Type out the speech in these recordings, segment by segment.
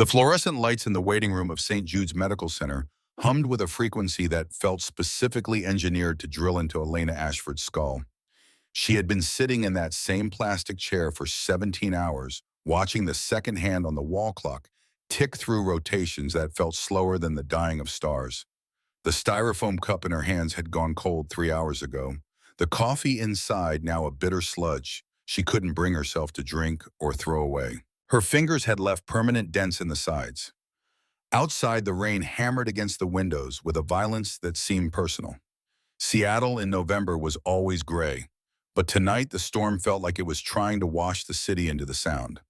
The fluorescent lights in the waiting room of St. Jude's Medical Center hummed with a frequency that felt specifically engineered to drill into Elena Ashford's skull. She had been sitting in that same plastic chair for 17 hours, watching the second hand on the wall clock tick through rotations that felt slower than the dying of stars. The styrofoam cup in her hands had gone cold 3 hours ago. The coffee inside now a bitter sludge she couldn't bring herself to drink or throw away. Her fingers had left permanent dents in the sides. Outside, the rain hammered against the windows with a violence that seemed personal. Seattle in November was always gray, but tonight the storm felt like it was trying to wash the city into the sound.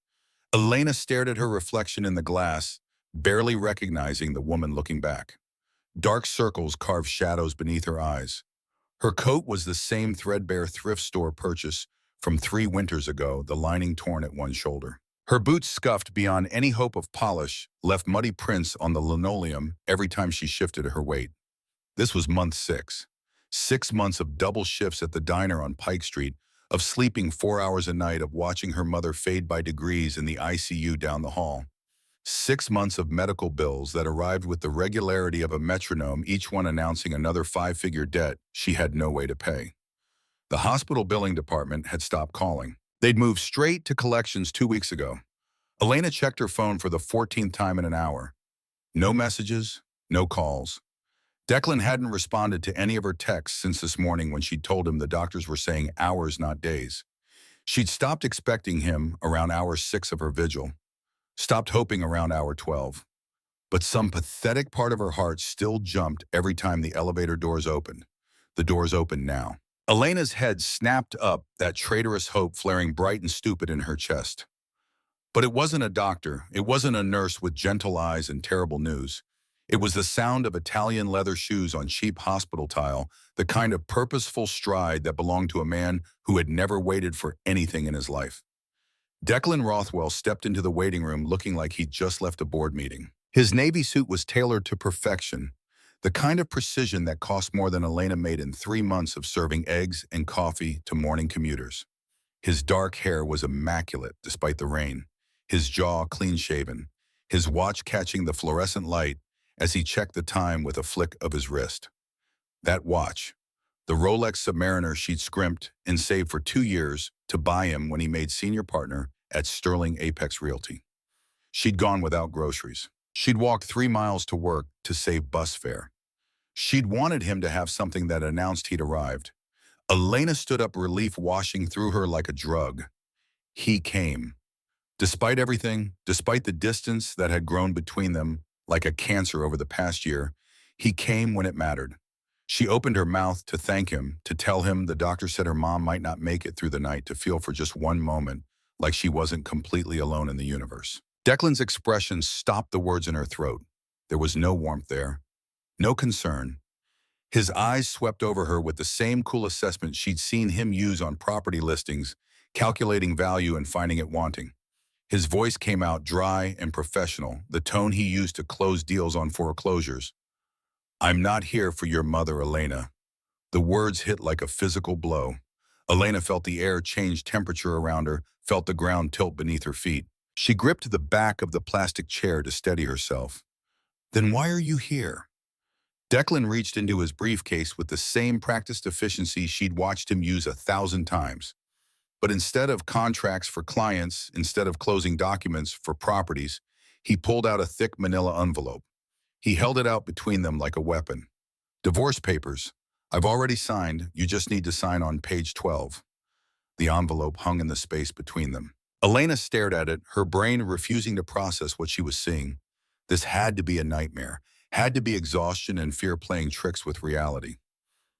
Elena stared at her reflection in the glass, barely recognizing the woman looking back. Dark circles carved shadows beneath her eyes. Her coat was the same threadbare thrift store purchase from 3 winters ago, the lining torn at one shoulder. Her boots, scuffed beyond any hope of polish, left muddy prints on the linoleum every time she shifted her weight. This was month 6. 6 months of double shifts at the diner on Pike Street, of sleeping 4 hours a night, of watching her mother fade by degrees in the ICU down the hall. 6 months of medical bills that arrived with the regularity of a metronome, each one announcing another 5-figure debt she had no way to pay. The hospital billing department had stopped calling. They'd moved straight to collections 2 weeks ago. Elena checked her phone for the 14th time in an hour. No messages, no calls. Declan hadn't responded to any of her texts since this morning when she'd told him the doctors were saying hours, not days. She'd stopped expecting him around hour 6 of her vigil, stopped hoping around hour 12. But some pathetic part of her heart still jumped every time the elevator doors opened. The doors opened now. Elena's head snapped up, that traitorous hope flaring bright and stupid in her chest. But it wasn't a doctor. It wasn't a nurse with gentle eyes and terrible news. It was the sound of Italian leather shoes on cheap hospital tile, the kind of purposeful stride that belonged to a man who had never waited for anything in his life. Declan Rothwell stepped into the waiting room looking like he'd just left a board meeting. His navy suit was tailored to perfection, the kind of precision that cost more than Elena made in 3 months of serving eggs and coffee to morning commuters. His dark hair was immaculate despite the rain, his jaw clean-shaven, his watch catching the fluorescent light as he checked the time with a flick of his wrist. That watch, the Rolex Submariner she'd scrimped and saved for 2 years to buy him when he made senior partner at Sterling Apex Realty. She'd gone without groceries. She'd walked 3 miles to work to save bus fare. She'd wanted him to have something that announced he'd arrived. Elena stood up, relief washing through her like a drug. He came. Despite everything, despite the distance that had grown between them like a cancer over the past year, he came when it mattered. She opened her mouth to thank him, to tell him the doctor said her mom might not make it through the night, to feel for just one moment like she wasn't completely alone in the universe. Declan's expression stopped the words in her throat. There was no warmth there, no concern. His eyes swept over her with the same cool assessment she'd seen him use on property listings, calculating value and finding it wanting. His voice came out dry and professional, the tone he used to close deals on foreclosures. "I'm not here for your mother, Elena." The words hit like a physical blow. Elena felt the air change temperature around her, felt the ground tilt beneath her feet. She gripped the back of the plastic chair to steady herself. "Then why are you here?" Declan reached into his briefcase with the same practiced efficiency she'd watched him use 1,000 times. But instead of contracts for clients, instead of closing documents for properties, he pulled out a thick manila envelope. He held it out between them like a weapon. "Divorce papers. I've already signed. You just need to sign on page 12. The envelope hung in the space between them. Elena stared at it, her brain refusing to process what she was seeing. This had to be a nightmare, had to be exhaustion and fear playing tricks with reality.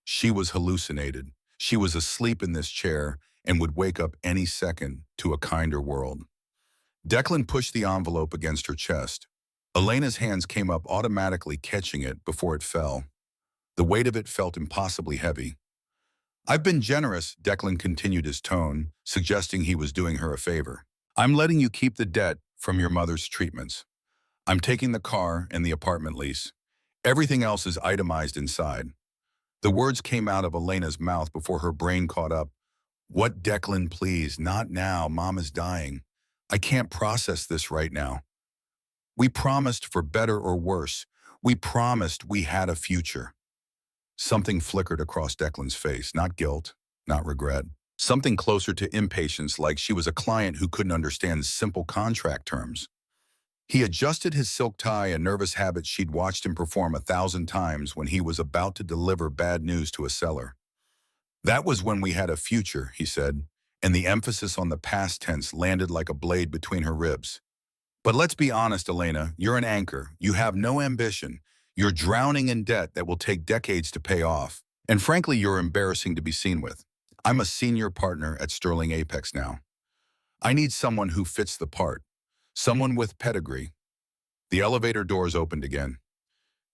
She was hallucinated. She was asleep in this chair and would wake up any second to a kinder world. Declan pushed the envelope against her chest. Elena's hands came up, automatically catching it before it fell. The weight of it felt impossibly heavy. "I've been generous," Declan continued, his tone suggesting he was doing her a favor. "I'm letting you keep the debt from your mother's treatments. I'm taking the car and the apartment lease. Everything else is itemized inside." The words came out of Elena's mouth before her brain caught up. "What, Declan, please, not now. Mom is dying. I can't process this right now." We promised for better or worse. We promised we had a future. Something flickered across Declan's face, not guilt, not regret. Something closer to impatience, like she was a client who couldn't understand simple contract terms. He adjusted his silk tie, a nervous habit she'd watched him perform 1,000 times when he was about to deliver bad news to a seller. That was when we had a future, he said, and the emphasis on the past tense landed like a blade between her ribs. But let's be honest, Elena, you're an anchor. You have no ambition. You're drowning in debt that will take decades to pay off. And frankly, you're embarrassing to be seen with. I'm a senior partner at Sterling Apex now. I need someone who fits the part. Someone with pedigree. The elevator doors opened again.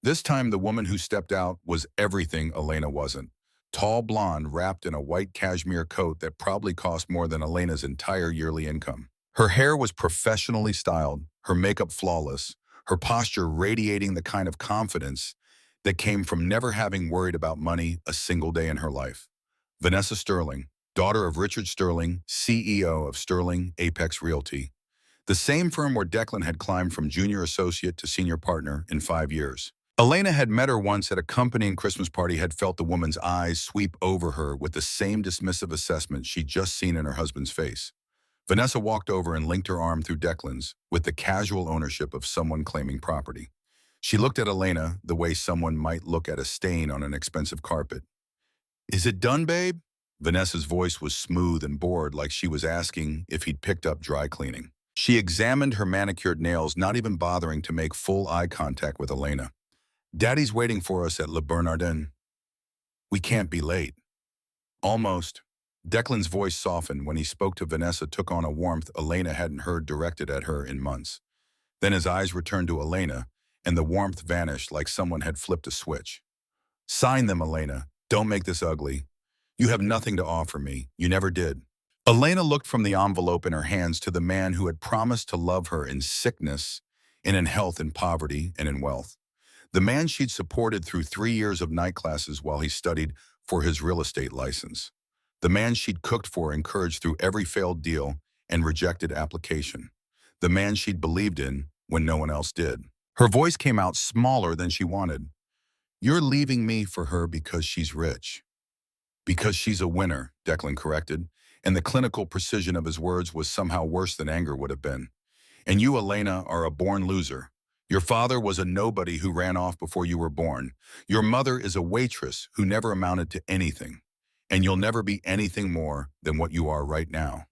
This time, the woman who stepped out was everything Elena wasn't. Tall blonde, wrapped in a white cashmere coat that probably cost more than Elena's entire yearly income. Her hair was professionally styled, her makeup flawless, her posture radiating the kind of confidence that came from never having worried about money a single day in her life. Vanessa Sterling, daughter of Richard Sterling, CEO of Sterling Apex Realty, the same firm where Declan had climbed from junior associate to senior partner in 5 years. Elena had met her once at a company and Christmas party, had felt the woman's eyes sweep over her with the same dismissive assessment she'd just seen in her husband's face. Vanessa walked over and linked her arm through Declan's with the casual ownership of someone claiming property. She looked at Elena the way someone might look at a stain on an expensive carpet. "Is it done, babe?" Vanessa's voice was smooth and bored, like she was asking if he'd picked up dry cleaning. She examined her manicured nails, not even bothering to make full eye contact with Elena. "Daddy's waiting for us at Le Bernardin. We can't be late." Almost. Declan's voice softened when he spoke to Vanessa, took on a warmth Elena hadn't heard directed at her in months. Then his eyes returned to Elena, and the warmth vanished like someone had flipped a switch. "Sign them, Elena. Don't make this ugly. You have nothing to offer me. You never did." Elena looked from the envelope in her hands to the man who had promised to love her in sickness and in health, in poverty and in wealth. The man she'd supported through 3 years of night classes while he studied for his real estate license. The man she'd cooked for, encouraged through every failed deal and rejected application. The man she'd believed in when no one else did. Her voice came out smaller than she wanted. "You're leaving me for her because she's rich." "Because she's a winner," Declan corrected, and the clinical precision of his words was somehow worse than anger would have been. "And you, Elena, are a born loser. Your father was a nobody who ran off before you were born. Your mother is a waitress who never amounted to anything. And you'll never be anything more than what you are right now.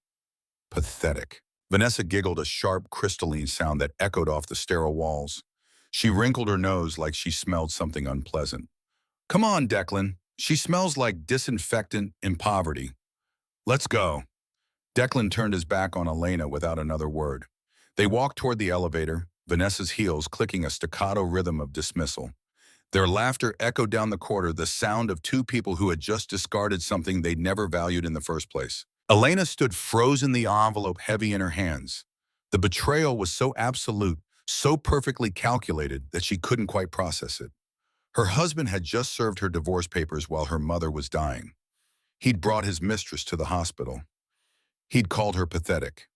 Pathetic." Vanessa giggled, a sharp, crystalline sound that echoed off the sterile walls. She wrinkled her nose like she smelled something unpleasant. "Come on, Declan. She smells like disinfectant in poverty. Let's go." Declan turned his back on Elena without another word. They walked toward the elevator, Vanessa's heels clicking a staccato rhythm of dismissal. Their laughter echoed down the corridor, the sound of two people who had just discarded something they'd never valued in the first place. Elena stood frozen, the envelope heavy in her hands. The betrayal was so absolute, so perfectly calculated that she couldn't quite process it. Her husband had just served her divorce papers while her mother was dying. He'd brought his mistress to the hospital. He'd called her pathetic.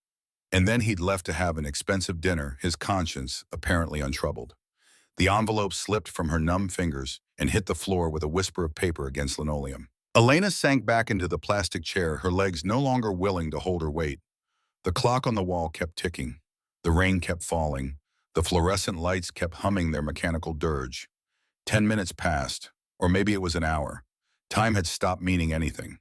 And then he'd left to have an expensive dinner, his conscience apparently untroubled. The envelope slipped from her numb fingers and hit the floor with a whisper of paper against linoleum. Elena sank back into the plastic chair, her legs no longer willing to hold her weight. The clock on the wall kept ticking. The rain kept falling. The fluorescent lights kept humming their mechanical dirge. 10 minutes passed, or maybe it was an hour. Time had stopped meaning anything.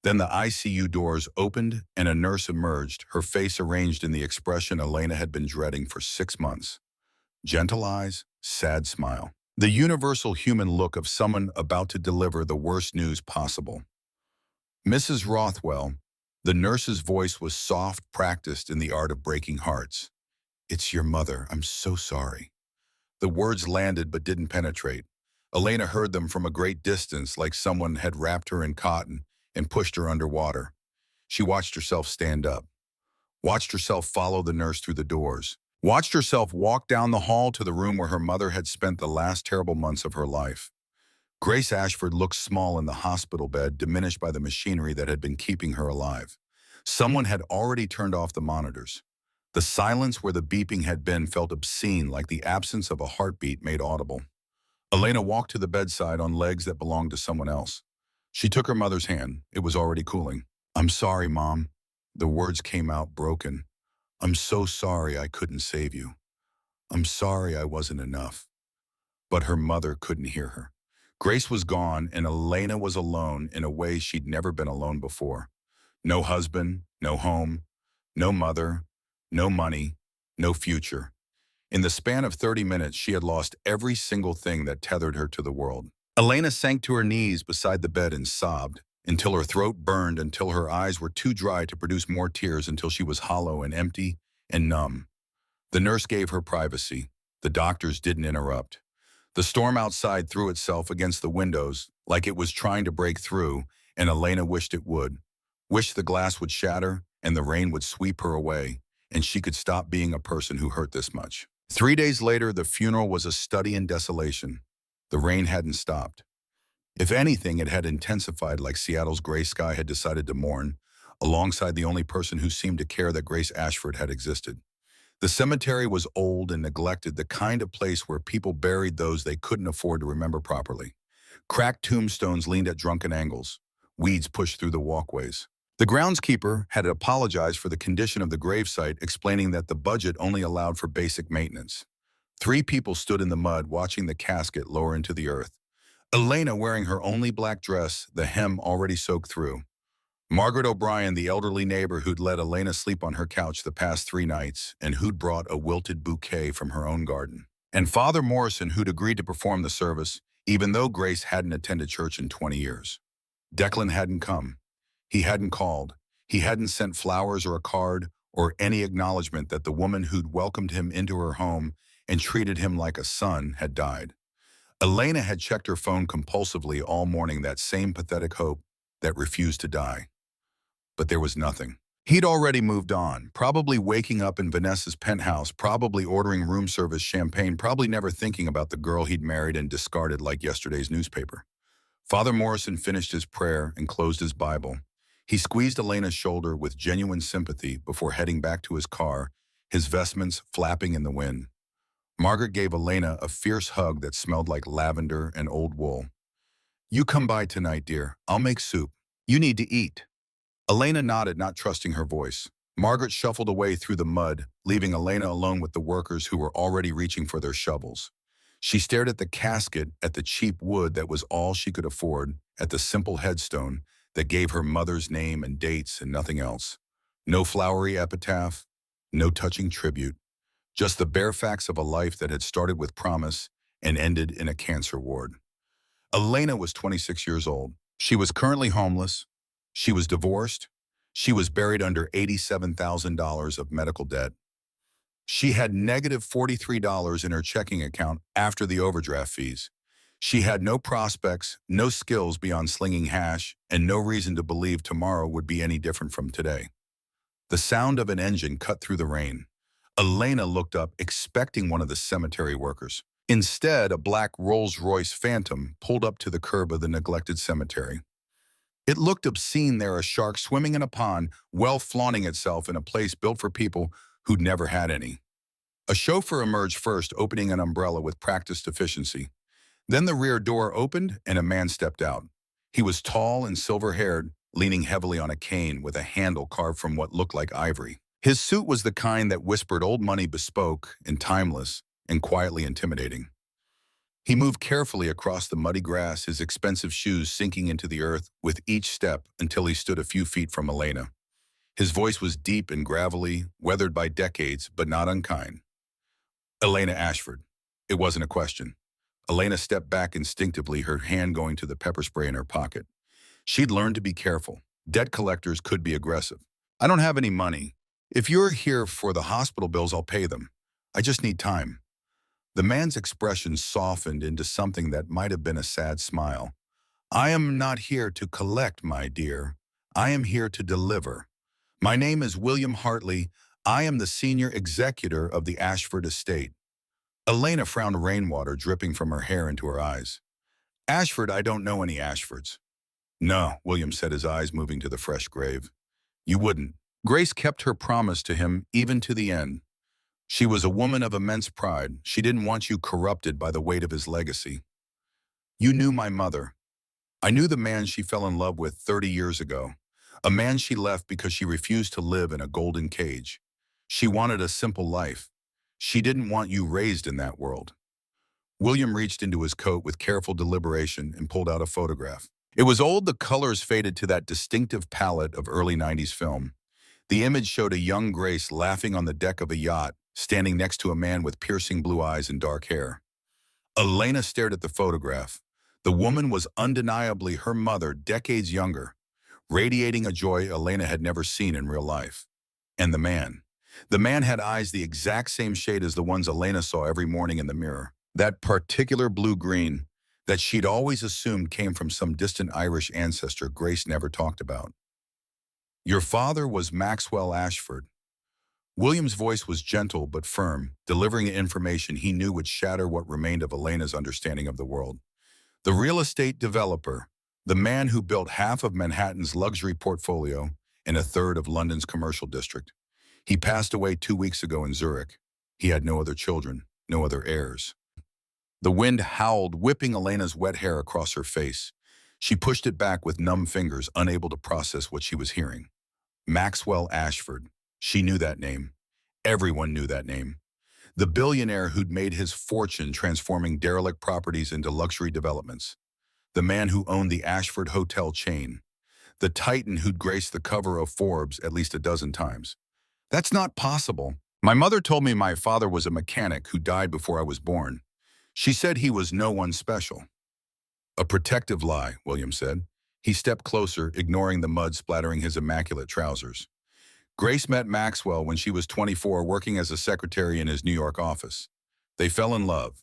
Then the ICU doors opened and a nurse emerged, her face arranged in the expression Elena had been dreading for 6 months. Gentle eyes, sad smile. The universal human look of someone about to deliver the worst news possible. "Mrs. Rothwell," the nurse's voice was soft, practiced in the art of breaking hearts. "It's your mother. I'm so sorry." The words landed but didn't penetrate. Elena heard them from a great distance, like someone had wrapped her in cotton and pushed her underwater. She watched herself stand up, watched herself follow the nurse through the doors, watched herself walk down the hall to the room where her mother had spent the last terrible months of her life. Grace Ashford looked small in the hospital bed, diminished by the machinery that had been keeping her alive. Someone had already turned off the monitors. The silence where the beeping had been felt obscene, like the absence of a heartbeat made audible. Elena walked to the bedside on legs that belonged to someone else. She took her mother's hand. It was already cooling. "I'm sorry, Mom." The words came out broken. "I'm so sorry I couldn't save you. I'm sorry I wasn't enough." But her mother couldn't hear her. Grace was gone, and Elena was alone in a way she'd never been alone before. No husband, no home, no mother, no money, no future. In the span of 30 minutes, she had lost every single thing that tethered her to the world. Elena sank to her knees beside the bed and sobbed, until her throat burned, until her eyes were too dry to produce more tears, until she was hollow and empty and numb. The nurse gave her privacy. The doctors didn't interrupt. The storm outside threw itself against the windows like it was trying to break through, and Elena wished it would. Wished the glass would shatter and the rain would sweep her away, and she could stop being a person who hurt this much. 3 days later, the funeral was a study in desolation. The rain hadn't stopped. If anything, it had intensified, like Seattle's gray sky had decided to mourn, alongside the only person who seemed to care that Grace Ashford had existed. The cemetery was old and neglected, the kind of place where people buried those they couldn't afford to remember properly. Cracked tombstones leaned at drunken angles. Weeds pushed through the walkways. The groundskeeper had apologized for the condition of the gravesite, explaining that the budget only allowed for basic maintenance. 3 people stood in the mud watching the casket lower into the earth. Elena wearing her only black dress, the hem already soaked through. Margaret O'Brien, the elderly neighbor who'd let Elena sleep on her couch the past 3 nights and who'd brought a wilted bouquet from her own garden. And Father Morrison, who'd agreed to perform the service, even though Grace hadn't attended church in 20 years. Declan hadn't come. He hadn't called. He hadn't sent flowers or a card or any acknowledgement that the woman who'd welcomed him into her home and treated him like a son had died. Elena had checked her phone compulsively all morning, that same pathetic hope that refused to die. But there was nothing. He'd already moved on, probably waking up in Vanessa's penthouse, probably ordering room service champagne, probably never thinking about the girl he'd married and discarded like yesterday's newspaper. Father Morrison finished his prayer and closed his Bible. He squeezed Elena's shoulder with genuine sympathy before heading back to his car, his vestments flapping in the wind. Margaret gave Elena a fierce hug that smelled like lavender and old wool. "You come by tonight, dear. I'll make soup. You need to eat." Elena nodded, not trusting her voice. Margaret shuffled away through the mud, leaving Elena alone with the workers who were already reaching for their shovels. She stared at the casket, at the cheap wood that was all she could afford, at the simple headstone that gave her mother's name and dates and nothing else. No flowery epitaph, no touching tribute, just the bare facts of a life that had started with promise and ended in a cancer ward. Elena was 26 years old. She was currently homeless. She was divorced. She was buried under $87,000 of medical debt. She had negative $43 in her checking account after the overdraft fees. She had no prospects, no skills beyond slinging hash, and no reason to believe tomorrow would be any different from today. The sound of an engine cut through the rain. Elena looked up, expecting one of the cemetery workers. Instead, a black Rolls-Royce Phantom pulled up to the curb of the neglected cemetery. It looked obscene there, a shark swimming in a pond, wealth flaunting itself in a place built for people who'd never had any. A chauffeur emerged first, opening an umbrella with practiced efficiency. Then the rear door opened and a man stepped out. He was tall and silver-haired, leaning heavily on a cane with a handle carved from what looked like ivory. His suit was the kind that whispered old money, bespoke and timeless and quietly intimidating. He moved carefully across the muddy grass, his expensive shoes sinking into the earth with each step until he stood a few feet from Elena. His voice was deep and gravelly, weathered by decades, but not unkind. "Elena Ashford." It wasn't a question. Elena stepped back instinctively, her hand going to the pepper spray in her pocket. She'd learned to be careful. Debt collectors could be aggressive. "I don't have any money. If you're here for the hospital bills, I'll pay them. I just need time." The man's expression softened into something that might have been a sad smile. "I am not here to collect, my dear. I am here to deliver. My name is William Hartley. I am the senior executor of the Ashford estate." Elena frowned, rainwater dripping from her hair into her eyes. "Ashford, I don't know any Ashfords." "No," William said, his eyes moving to the fresh grave. "You wouldn't. Grace kept her promise to him even to the end. She was a woman of immense pride. She didn't want you corrupted by the weight of his legacy. You knew my mother. I knew the man she fell in love with 30 years ago. A man she left because she refused to live in a golden cage. She wanted a simple life. She didn't want you raised in that world. William reached into his coat with careful deliberation and pulled out a photograph. It was old, the colors faded to that distinctive palette of early 90s film. The image showed a young Grace laughing on the deck of a yacht, standing next to a man with piercing blue eyes and dark hair. Elena stared at the photograph. The woman was undeniably her mother, decades younger, radiating a joy Elena had never seen in real life. And the man. The man had eyes the exact same shade as the ones Elena saw every morning in the mirror. That particular blue-green that she'd always assumed came from some distant Irish ancestor Grace never talked about. Your father was Maxwell Ashford. William's voice was gentle but firm, delivering information he knew would shatter what remained of Elena's understanding of the world. The real estate developer, the man who built half of Manhattan's luxury portfolio and a third of London's commercial district. He passed away 2 weeks ago in Zurich. He had no other children, no other heirs. The wind howled, whipping Elena's wet hair across her face. She pushed it back with numb fingers, unable to process what she was hearing. Maxwell Ashford. She knew that name. Everyone knew that name. The billionaire who'd made his fortune transforming derelict properties into luxury developments. The man who owned the Ashford hotel chain. The titan who'd graced the cover of Forbes at least a dozen times. That's not possible. My mother told me my father was a mechanic who died before I was born. She said he was no one special. A protective lie, William said. He stepped closer, ignoring the mud splattering his immaculate trousers. Grace met Maxwell when she was 24, working as a secretary in his New York office. They fell in love.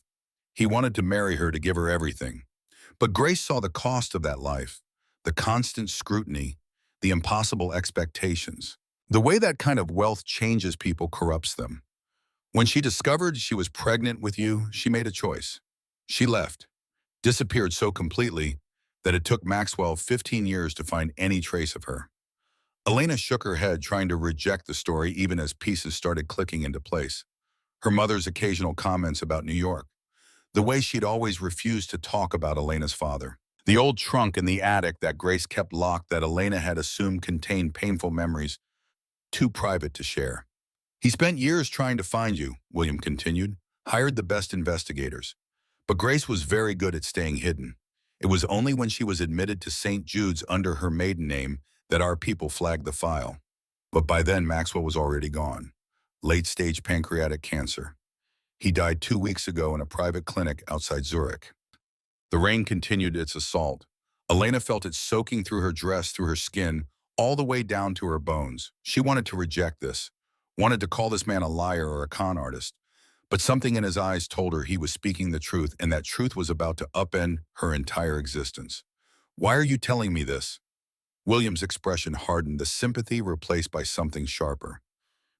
He wanted to marry her to give her everything. But Grace saw the cost of that life, the constant scrutiny, the impossible expectations. The way that kind of wealth changes people corrupts them. When she discovered she was pregnant with you, she made a choice. She left, disappeared so completely that it took Maxwell 15 years to find any trace of her. Elena shook her head, trying to reject the story even as pieces started clicking into place. Her mother's occasional comments about New York, the way she'd always refused to talk about Elena's father, the old trunk in the attic that Grace kept locked that Elena had assumed contained painful memories, too private to share. He spent years trying to find you, William continued, hired the best investigators. But Grace was very good at staying hidden. It was only when she was admitted to St. Jude's under her maiden name that our people flagged the file. But by then, Maxwell was already gone. Late-stage pancreatic cancer. He died 2 weeks ago in a private clinic outside Zurich. The rain continued its assault. Elena felt it soaking through her dress, through her skin, all the way down to her bones. She wanted to reject this, wanted to call this man a liar or a con artist. But something in his eyes told her he was speaking the truth, and that truth was about to upend her entire existence. Why are you telling me this? William's expression hardened, the sympathy replaced by something sharper.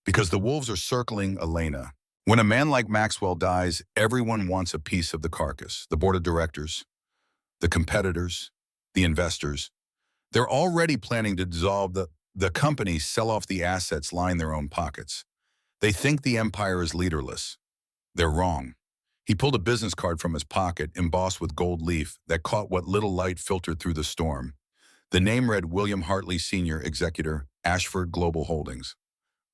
Because the wolves are circling Elena. When a man like Maxwell dies, everyone wants a piece of the carcass. The board of directors, the competitors, the investors. They're already planning to dissolve the company, sell off the assets, line their own pockets. They think the empire is leaderless. They're wrong. He pulled a business card from his pocket, embossed with gold leaf, that caught what little light filtered through the storm. The name read William Hartley Sr., Executor, Ashford Global Holdings.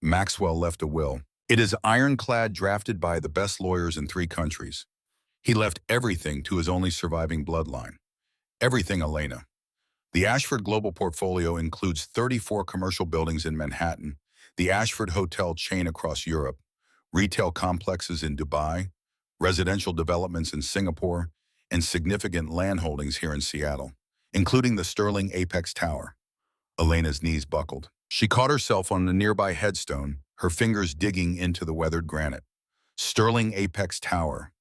Maxwell left a will. It is ironclad, drafted by the best lawyers in 3 countries. He left everything to his only surviving bloodline. Everything, Elena. The Ashford Global portfolio includes 34 commercial buildings in Manhattan, the Ashford Hotel chain across Europe, retail complexes in Dubai, residential developments in Singapore, and significant land holdings here in Seattle, including the Sterling Apex Tower. Elena's knees buckled. She caught herself on a nearby headstone, her fingers digging into the weathered granite. Sterling Apex Tower,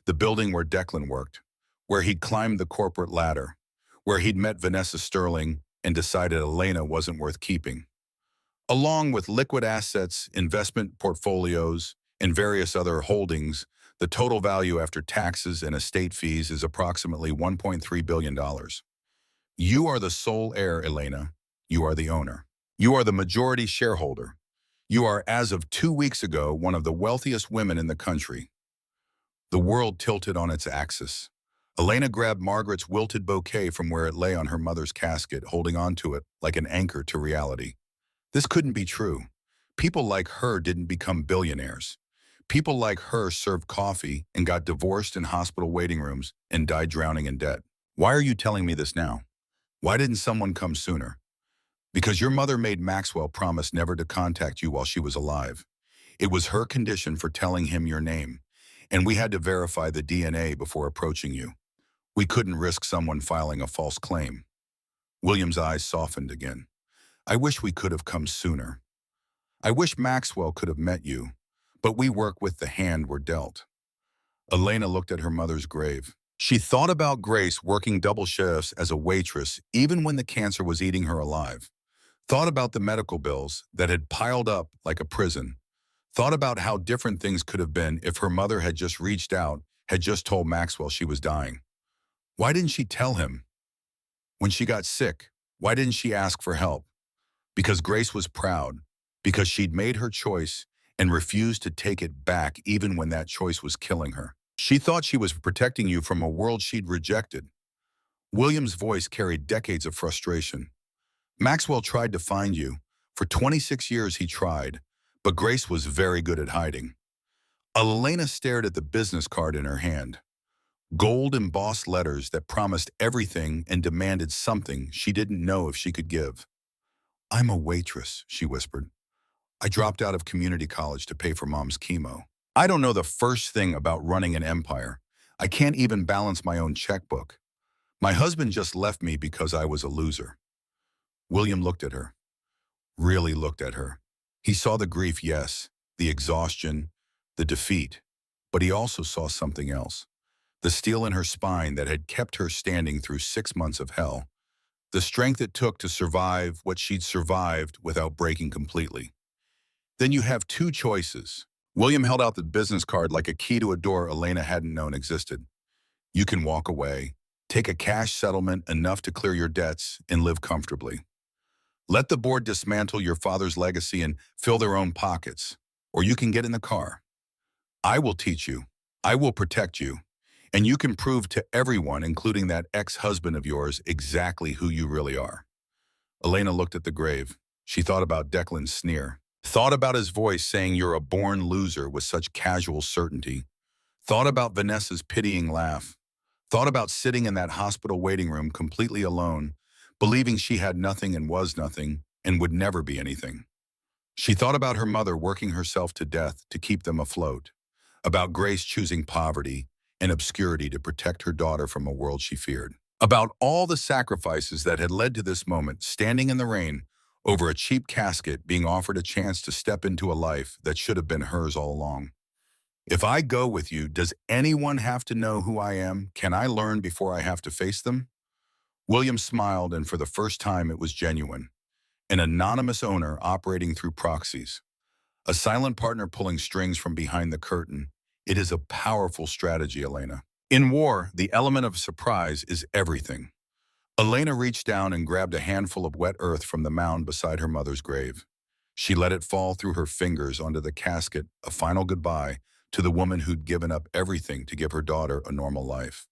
the building where Declan worked, where he'd climbed the corporate ladder, where he'd met Vanessa Sterling and decided Elena wasn't worth keeping. Along with liquid assets, investment portfolios, and various other holdings, the total value after taxes and estate fees is approximately $1.3 billion. You are the sole heir, Elena. You are the owner. You are the majority shareholder. You are, as of 2 weeks ago, one of the wealthiest women in the country. The world tilted on its axis. Elena grabbed Margaret's wilted bouquet from where it lay on her mother's casket, holding on to it like an anchor to reality. This couldn't be true. People like her didn't become billionaires. People like her served coffee and got divorced in hospital waiting rooms and died drowning in debt. Why are you telling me this now? Why didn't someone come sooner? Because your mother made Maxwell promise never to contact you while she was alive. It was her condition for telling him your name, and we had to verify the DNA before approaching you. We couldn't risk someone filing a false claim. William's eyes softened again. I wish we could have come sooner. I wish Maxwell could have met you, but we work with the hand we're dealt. Elena looked at her mother's grave. She thought about Grace working double shifts as a waitress even when the cancer was eating her alive. Thought about the medical bills that had piled up like a prison. Thought about how different things could have been if her mother had just reached out, had just told Maxwell she was dying. Why didn't she tell him? When she got sick, why didn't she ask for help? Because Grace was proud, because she'd made her choice and refused to take it back even when that choice was killing her. She thought she was protecting you from a world she'd rejected. William's voice carried decades of frustration. Maxwell tried to find you. For 26 years he tried, but Grace was very good at hiding. Elena stared at the business card in her hand. Gold embossed letters that promised everything and demanded something she didn't know if she could give. I'm a waitress, she whispered. I dropped out of community college to pay for Mom's chemo. I don't know the first thing about running an empire. I can't even balance my own checkbook. My husband just left me because I was a loser. William looked at her, really looked at her. He saw the grief, yes, the exhaustion, the defeat, but he also saw something else. The steel in her spine that had kept her standing through 6 months of hell. The strength it took to survive what she'd survived without breaking completely. Then you have two choices. William held out the business card like a key to a door Elena hadn't known existed. You can walk away, take a cash settlement enough to clear your debts, and live comfortably. Let the board dismantle your father's legacy and fill their own pockets, or you can get in the car. I will teach you. I will protect you. And you can prove to everyone, including that ex-husband of yours, exactly who you really are. Elena looked at the grave. She thought about Declan's sneer. Thought about his voice saying you're a born loser with such casual certainty. Thought about Vanessa's pitying laugh. Thought about sitting in that hospital waiting room completely alone, believing she had nothing and was nothing and would never be anything. She thought about her mother working herself to death to keep them afloat. About Grace choosing poverty and obscurity to protect her daughter from a world she feared. About all the sacrifices that had led to this moment, standing in the rain, over a cheap casket, being offered a chance to step into a life that should have been hers all along. If I go with you, does anyone have to know who I am? Can I learn before I have to face them? William smiled, and for the first time it was genuine. An anonymous owner operating through proxies. A silent partner pulling strings from behind the curtain. It is a powerful strategy, Elena. In war, the element of surprise is everything. Elena reached down and grabbed a handful of wet earth from the mound beside her mother's grave. She let it fall through her fingers onto the casket, a final goodbye to the woman who'd given up everything to give her daughter a normal life.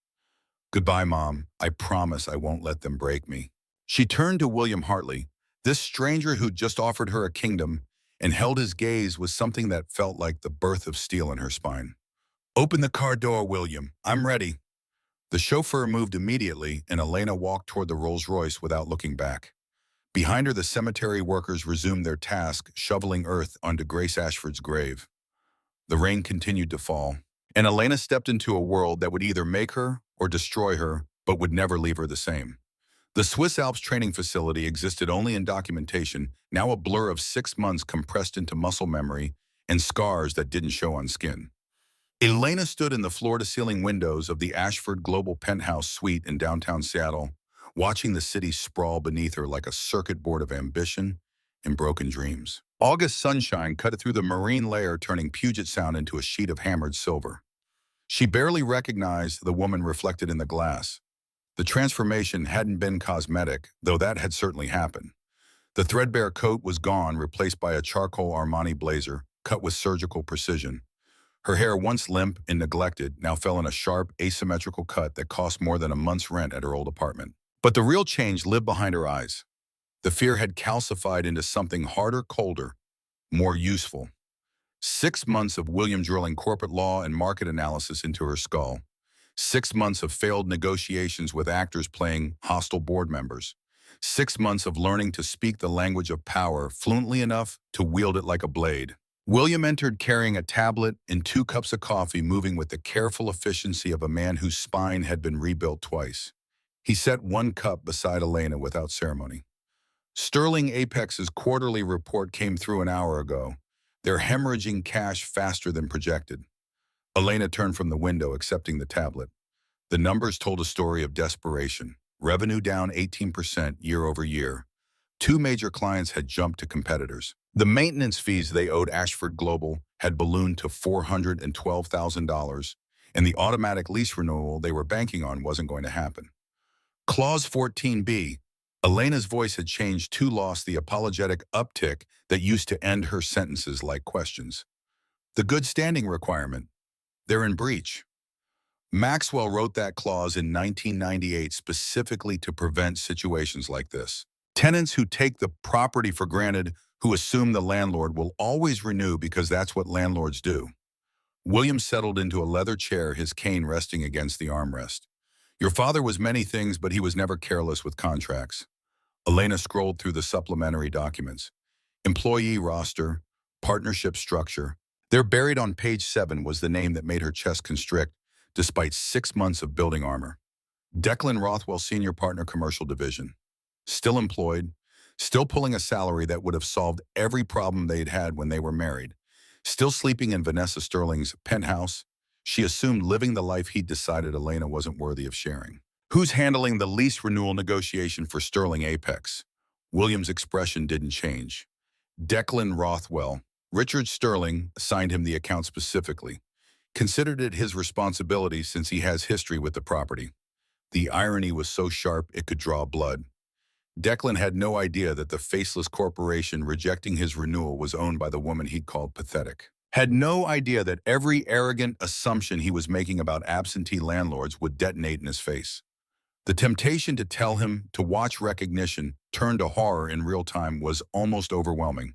Goodbye, Mom. I promise I won't let them break me. She turned to William Hartley, this stranger who'd just offered her a kingdom, and held his gaze with something that felt like the birth of steel in her spine. Open the car door, William. I'm ready. The chauffeur moved immediately, and Elena walked toward the Rolls-Royce without looking back. Behind her, the cemetery workers resumed their task, shoveling earth onto Grace Ashford's grave. The rain continued to fall, and Elena stepped into a world that would either make her or destroy her, but would never leave her the same. The Swiss Alps training facility existed only in documentation, now a blur of 6 months compressed into muscle memory and scars that didn't show on skin. Elena stood in the floor-to-ceiling windows of the Ashford Global Penthouse Suite in downtown Seattle, watching the city sprawl beneath her like a circuit board of ambition and broken dreams. August sunshine cut through the marine layer, turning Puget Sound into a sheet of hammered silver. She barely recognized the woman reflected in the glass. The transformation hadn't been cosmetic, though that had certainly happened. The threadbare coat was gone, replaced by a charcoal Armani blazer, cut with surgical precision. Her hair, once limp and neglected, now fell in a sharp, asymmetrical cut that cost more than a month's rent at her old apartment. But the real change lived behind her eyes. The fear had calcified into something harder, colder, more useful. 6 months of William drilling corporate law and market analysis into her skull. 6 months of failed negotiations with actors playing hostile board members. 6 months of learning to speak the language of power fluently enough to wield it like a blade. William entered carrying a tablet and 2 cups of coffee, moving with the careful efficiency of a man whose spine had been rebuilt twice. He set 1 cup beside Elena without ceremony. Sterling Apex's quarterly report came through an hour ago. They're hemorrhaging cash faster than projected. Elena turned from the window, accepting the tablet. The numbers told a story of desperation. Revenue down 18% year over year. 2 major clients had jumped to competitors. The maintenance fees they owed Ashford Global had ballooned to $412,000, and the automatic lease renewal they were banking on wasn't going to happen. Clause 14B. Elena's voice had changed to lost the apologetic uptick that used to end her sentences like questions. The good standing requirement. They're in breach. Maxwell wrote that clause in 1998 specifically to prevent situations like this. Tenants who take the property for granted, who assume the landlord will always renew because that's what landlords do. William settled into a leather chair, his cane resting against the armrest. Your father was many things, but he was never careless with contracts. Elena scrolled through the supplementary documents. Employee roster, partnership structure. There, buried on page 7, was the name that made her chest constrict, despite 6 months of building armor. Declan Rothwell, Senior Partner, Commercial Division. Still employed, still pulling a salary that would have solved every problem they'd had when they were married. Still sleeping in Vanessa Sterling's penthouse. She assumed living the life he'd decided Elena wasn't worthy of sharing. Who's handling the lease renewal negotiation for Sterling Apex? William's expression didn't change. Declan Rothwell. Richard Sterling assigned him the account specifically. Considered it his responsibility since he has history with the property. The irony was so sharp it could draw blood. Declan had no idea that the faceless corporation rejecting his renewal was owned by the woman he'd called pathetic. Had no idea that every arrogant assumption he was making about absentee landlords would detonate in his face. The temptation to tell him to watch recognition turn to horror in real time was almost overwhelming.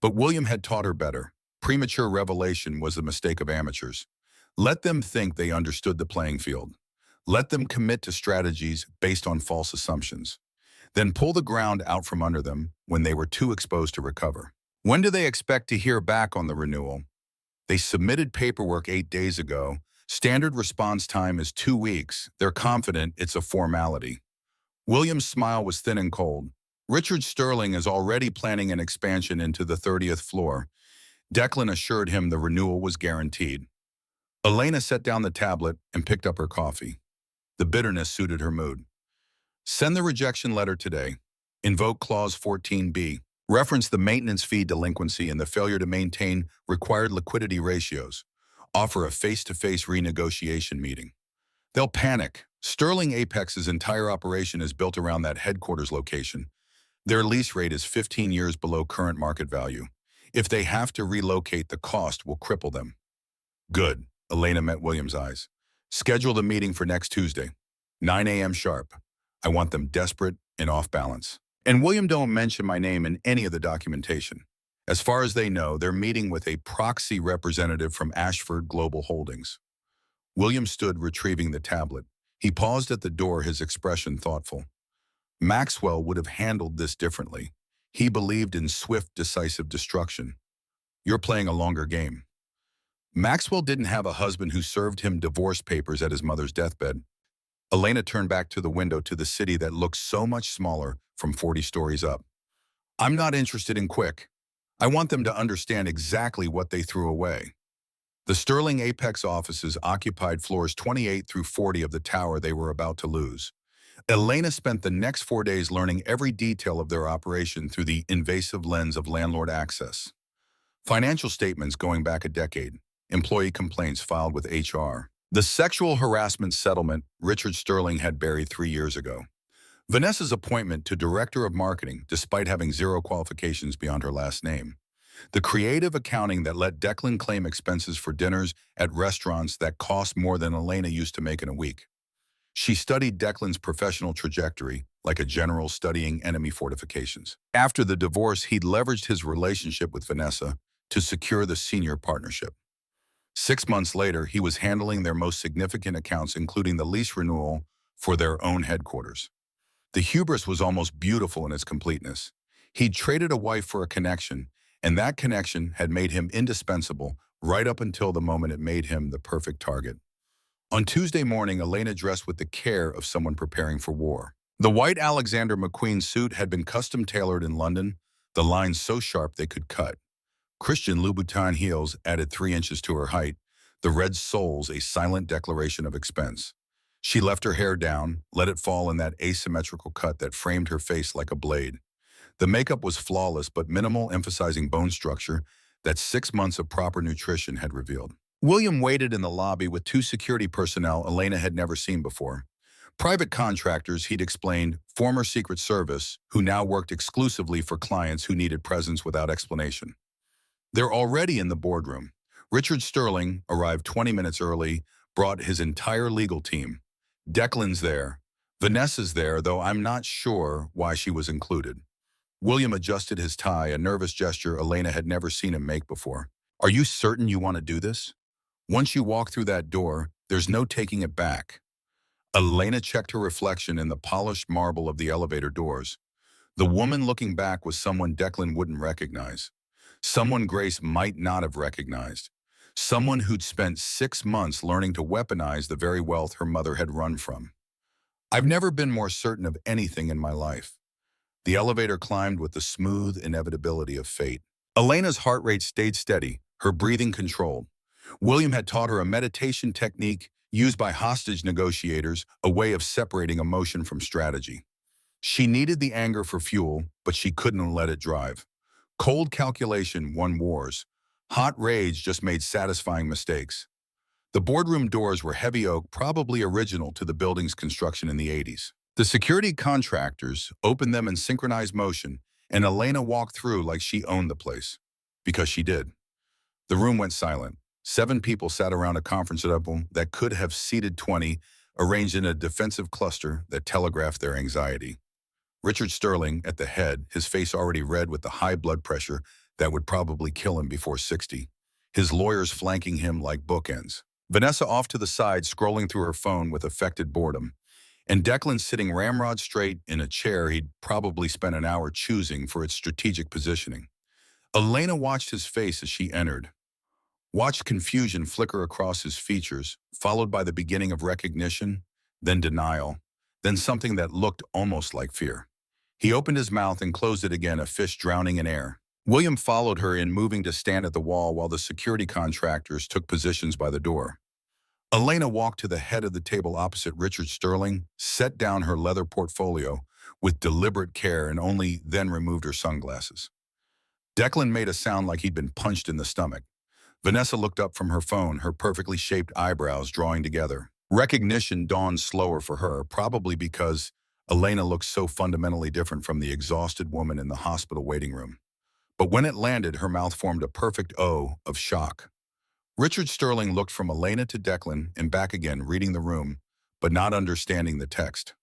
But William had taught her better. Premature revelation was the mistake of amateurs. Let them think they understood the playing field. Let them commit to strategies based on false assumptions. Then pull the ground out from under them when they were too exposed to recover. When do they expect to hear back on the renewal? They submitted paperwork 8 days ago. Standard response time is 2 weeks. They're confident it's a formality. William's smile was thin and cold. Richard Sterling is already planning an expansion into the 30th floor. Declan assured him the renewal was guaranteed. Elena set down the tablet and picked up her coffee. The bitterness suited her mood. Send the rejection letter today. Invoke Clause 14B. Reference the maintenance fee delinquency and the failure to maintain required liquidity ratios. Offer a face-to-face renegotiation meeting. They'll panic. Sterling Apex's entire operation is built around that headquarters location. Their lease rate is 15 years below current market value. If they have to relocate, the cost will cripple them. Good. Elena met William's eyes. Schedule the meeting for next Tuesday, 9 a.m. sharp. I want them desperate and off balance. And William, don't mention my name in any of the documentation. As far as they know, they're meeting with a proxy representative from Ashford Global Holdings. William stood, retrieving the tablet. He paused at the door, his expression thoughtful. Maxwell would have handled this differently. He believed in swift, decisive destruction. You're playing a longer game. Maxwell didn't have a husband who served him divorce papers at his mother's deathbed. Elena turned back to the window, to the city that looked so much smaller from 40 stories up. I'm not interested in quick. I want them to understand exactly what they threw away. The Sterling Apex offices occupied floors 28 through 40 of the tower they were about to lose. Elena spent the next 4 days learning every detail of their operation through the invasive lens of landlord access. Financial statements going back a decade. Employee complaints filed with HR. The sexual harassment settlement Richard Sterling had buried 3 years ago. Vanessa's appointment to director of marketing, despite having zero qualifications beyond her last name. The creative accounting that let Declan claim expenses for dinners at restaurants that cost more than Elena used to make in a week. She studied Declan's professional trajectory like a general studying enemy fortifications. After the divorce, he'd leveraged his relationship with Vanessa to secure the senior partnership. 6 months later, he was handling their most significant accounts, including the lease renewal for their own headquarters. The hubris was almost beautiful in its completeness. He'd traded a wife for a connection, and that connection had made him indispensable right up until the moment it made him the perfect target. On Tuesday morning, Elena dressed with the care of someone preparing for war. The white Alexander McQueen suit had been custom-tailored in London, the lines so sharp they could cut. Christian Louboutin heels added 3 inches to her height, the red soles a silent declaration of expense. She left her hair down, let it fall in that asymmetrical cut that framed her face like a blade. The makeup was flawless but minimal, emphasizing bone structure that 6 months of proper nutrition had revealed. William waited in the lobby with two security personnel Elena had never seen before. Private contractors, he'd explained, former Secret Service, who now worked exclusively for clients who needed presence without explanation. They're already in the boardroom. Richard Sterling arrived 20 minutes early, brought his entire legal team. Declan's there. Vanessa's there, though I'm not sure why she was included. William adjusted his tie, a nervous gesture Elena had never seen him make before. Are you certain you want to do this? Once you walk through that door, there's no taking it back. Elena checked her reflection in the polished marble of the elevator doors. The woman looking back was someone Declan wouldn't recognize. Someone Grace might not have recognized. Someone who'd spent 6 months learning to weaponize the very wealth her mother had run from. I've never been more certain of anything in my life. The elevator climbed with the smooth inevitability of fate. Elena's heart rate stayed steady, her breathing controlled. William had taught her a meditation technique used by hostage negotiators, a way of separating emotion from strategy. She needed the anger for fuel, but she couldn't let it drive. Cold calculation won wars. Hot rage just made satisfying mistakes. The boardroom doors were heavy oak, probably original to the building's construction in the 80s. The security contractors opened them in synchronized motion, and Elena walked through like she owned the place. Because she did. The room went silent. 7 people sat around a conference table that could have seated 20, arranged in a defensive cluster that telegraphed their anxiety. Richard Sterling at the head, his face already red with the high blood pressure that would probably kill him before 60. His lawyers flanking him like bookends. Vanessa off to the side, scrolling through her phone with affected boredom. And Declan sitting ramrod straight in a chair he'd probably spent an hour choosing for its strategic positioning. Elena watched his face as she entered. Watched confusion flicker across his features, followed by the beginning of recognition, then denial, then something that looked almost like fear. He opened his mouth and closed it again, a fish drowning in air. William followed her in, moving to stand at the wall while the security contractors took positions by the door. Elena walked to the head of the table opposite Richard Sterling, set down her leather portfolio with deliberate care, and only then removed her sunglasses. Declan made a sound like he'd been punched in the stomach. Vanessa looked up from her phone, her perfectly shaped eyebrows drawing together. Recognition dawned slower for her, probably because Elena looked so fundamentally different from the exhausted woman in the hospital waiting room. But when it landed, her mouth formed a perfect O of shock. Richard Sterling looked from Elena to Declan and back again, reading the room, but not understanding the text.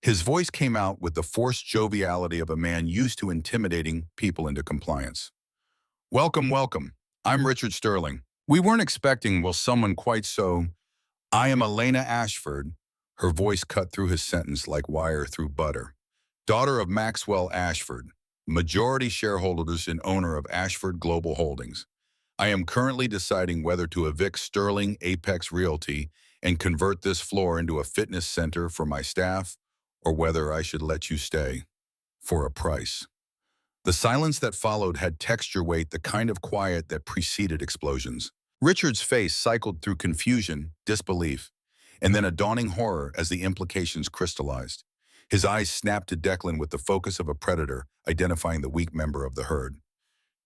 His voice came out with the forced joviality of a man used to intimidating people into compliance. Welcome, welcome. I'm Richard Sterling. We weren't expecting, well, someone quite so. I am Elena Ashford. Her voice cut through his sentence like wire through butter. Daughter of Maxwell Ashford, majority shareholders and owner of Ashford Global Holdings. I am currently deciding whether to evict Sterling Apex Realty and convert this floor into a fitness center for my staff, or whether I should let you stay. For a price. The silence that followed had texture weight, the kind of quiet that preceded explosions. Richard's face cycled through confusion, disbelief, and then a dawning horror as the implications crystallized. His eyes snapped to Declan with the focus of a predator, identifying the weak member of the herd.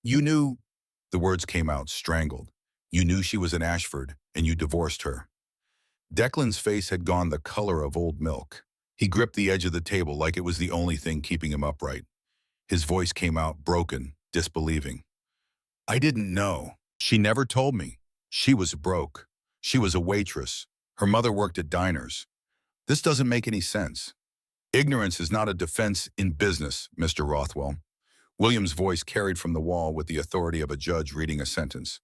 You knew, the words came out, strangled. You knew she was an Ashford, and you divorced her. Declan's face had gone the color of old milk. He gripped the edge of the table like it was the only thing keeping him upright. His voice came out broken, disbelieving. I didn't know. She never told me. She was broke. She was a waitress. Her mother worked at diners. This doesn't make any sense. Ignorance is not a defense in business, Mr. Rothwell. William's voice carried from the wall with the authority of a judge reading a sentence.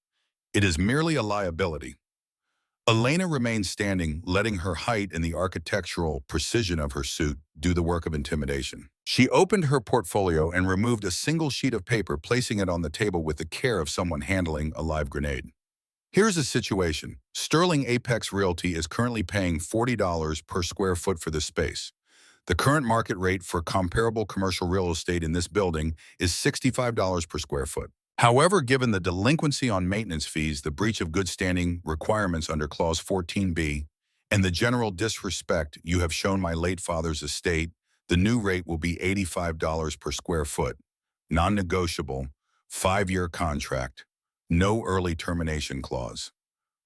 It is merely a liability. Elena remained standing, letting her height and the architectural precision of her suit do the work of intimidation. She opened her portfolio and removed a single sheet of paper, placing it on the table with the care of someone handling a live grenade. Here's the situation. Sterling Apex Realty is currently paying $40 per square foot for this space. The current market rate for comparable commercial real estate in this building is $65 per square foot. However, given the delinquency on maintenance fees, the breach of good standing requirements under Clause 14B, and the general disrespect you have shown my late father's estate, the new rate will be $85 per square foot, non-negotiable, 5-year contract, no early termination clause.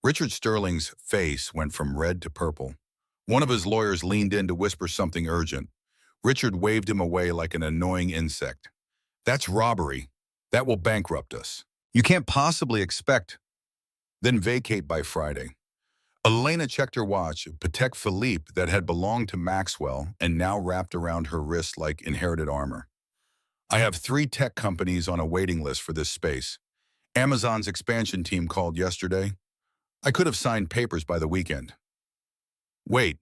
Richard Sterling's face went from red to purple. One of his lawyers leaned in to whisper something urgent. Richard waved him away like an annoying insect. That's robbery. That will bankrupt us. You can't possibly expect. Then vacate by Friday. Elena checked her watch, Patek Philippe that had belonged to Maxwell and now wrapped around her wrist like inherited armor. I have 3 tech companies on a waiting list for this space. Amazon's expansion team called yesterday. I could have signed papers by the weekend. Wait.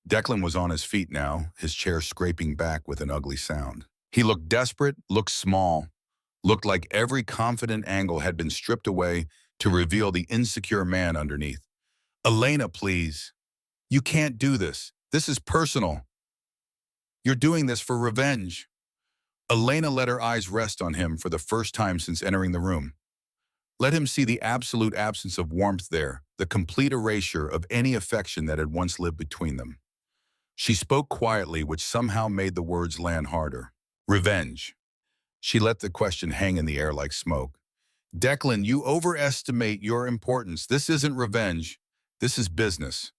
Declan was on his feet now, his chair scraping back with an ugly sound. He looked desperate, looked small, looked like every confident angle had been stripped away to reveal the insecure man underneath. Elena, please. You can't do this. This is personal. You're doing this for revenge. Elena let her eyes rest on him for the first time since entering the room. Let him see the absolute absence of warmth there, the complete erasure of any affection that had once lived between them. She spoke quietly, which somehow made the words land harder. Revenge. She let the question hang in the air like smoke. Declan, you overestimate your importance. This isn't revenge. This is business.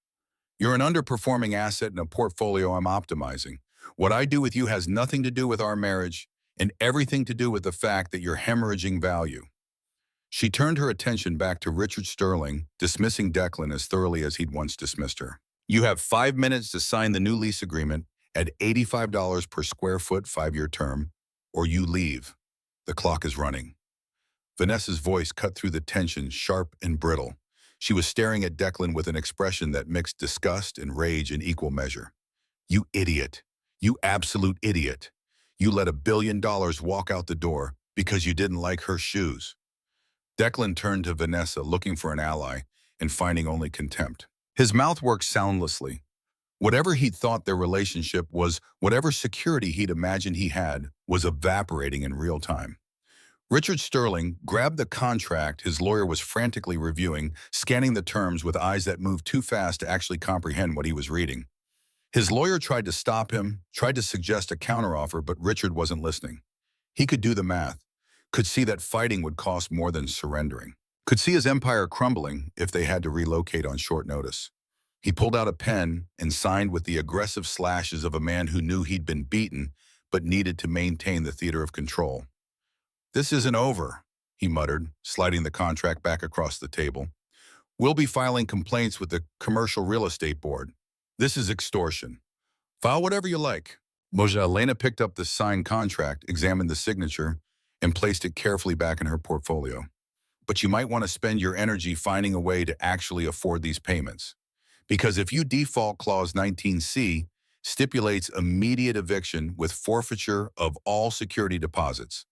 You're an underperforming asset in a portfolio I'm optimizing. What I do with you has nothing to do with our marriage and everything to do with the fact that you're hemorrhaging value. She turned her attention back to Richard Sterling, dismissing Declan as thoroughly as he'd once dismissed her. You have 5 minutes to sign the new lease agreement at $85 per square foot, 5-year term, or you leave. The clock is running. Vanessa's voice cut through the tension, sharp and brittle. She was staring at Declan with an expression that mixed disgust and rage in equal measure. You idiot. You absolute idiot. You let $1 billion walk out the door because you didn't like her shoes. Declan turned to Vanessa, looking for an ally and finding only contempt. His mouth worked soundlessly. Whatever he'd thought their relationship was, whatever security he'd imagined he had, was evaporating in real time. Richard Sterling grabbed the contract his lawyer was frantically reviewing, scanning the terms with eyes that moved too fast to actually comprehend what he was reading. His lawyer tried to stop him, tried to suggest a counteroffer, but Richard wasn't listening. He could do the math, could see that fighting would cost more than surrendering, could see his empire crumbling if they had to relocate on short notice. He pulled out a pen and signed with the aggressive slashes of a man who knew he'd been beaten but needed to maintain the theater of control. This isn't over, he muttered, sliding the contract back across the table. We'll be filing complaints with the Commercial Real Estate Board. This is extortion. File whatever you like. Elena picked up the signed contract, examined the signature, and placed it carefully back in her portfolio. But you might want to spend your energy finding a way to actually afford these payments. Because if you default Clause 19C, stipulates immediate eviction with forfeiture of all security deposits.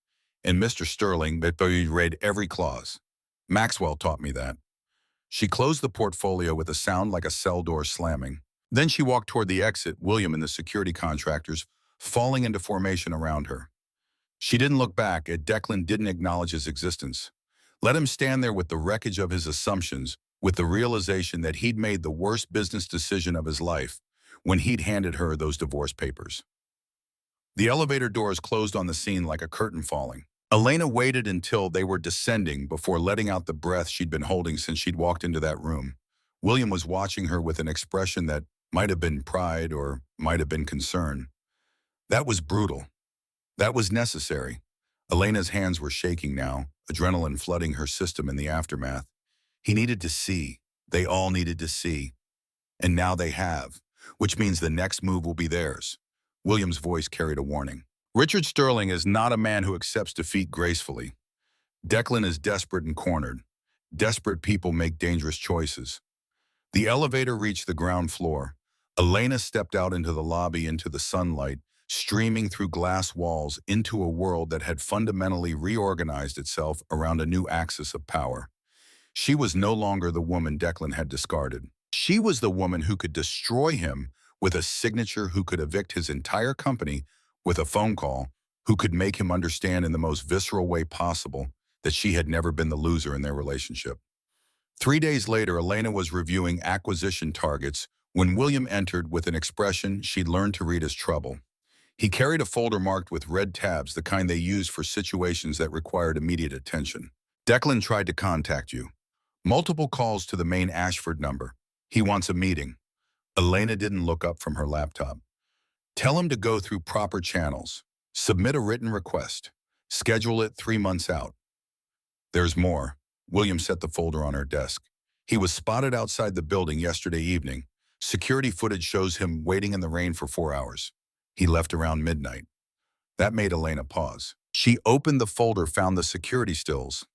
And Mr. Sterling read every clause. Maxwell taught me that. She closed the portfolio with a sound like a cell door slamming. Then she walked toward the exit, William and the security contractors falling into formation around her. She didn't look back, and Declan didn't acknowledge his existence. Let him stand there with the wreckage of his assumptions, with the realization that he'd made the worst business decision of his life when he'd handed her those divorce papers. The elevator doors closed on the scene like a curtain falling. Elena waited until they were descending before letting out the breath she'd been holding since she'd walked into that room. William was watching her with an expression that Might have been pride or might have been concern. That was brutal. That was necessary. Elena's hands were shaking now, adrenaline flooding her system in the aftermath. He needed to see. They all needed to see. And now they have, which means the next move will be theirs. William's voice carried a warning. Richard Sterling is not a man who accepts defeat gracefully. Declan is desperate and cornered. Desperate people make dangerous choices. The elevator reached the ground floor. Elena stepped out into the lobby into the sunlight, streaming through glass walls into a world that had fundamentally reorganized itself around a new axis of power. She was no longer the woman Declan had discarded. She was the woman who could destroy him with a signature, who could evict his entire company with a phone call, who could make him understand in the most visceral way possible that she had never been the loser in their relationship. 3 days later, Elena was reviewing acquisition targets when William entered with an expression she'd learned to read as trouble. He carried a folder marked with red tabs, the kind they used for situations that required immediate attention. Declan tried to contact you. Multiple calls to the main Ashford number. He wants a meeting. Elena didn't look up from her laptop. Tell him to go through proper channels. Submit a written request. Schedule it 3 months out. There's more. William set the folder on her desk. He was spotted outside the building yesterday evening. Security footage shows him waiting in the rain for 4 hours. He left around midnight. That made Elena pause. She opened the folder, found the security stills.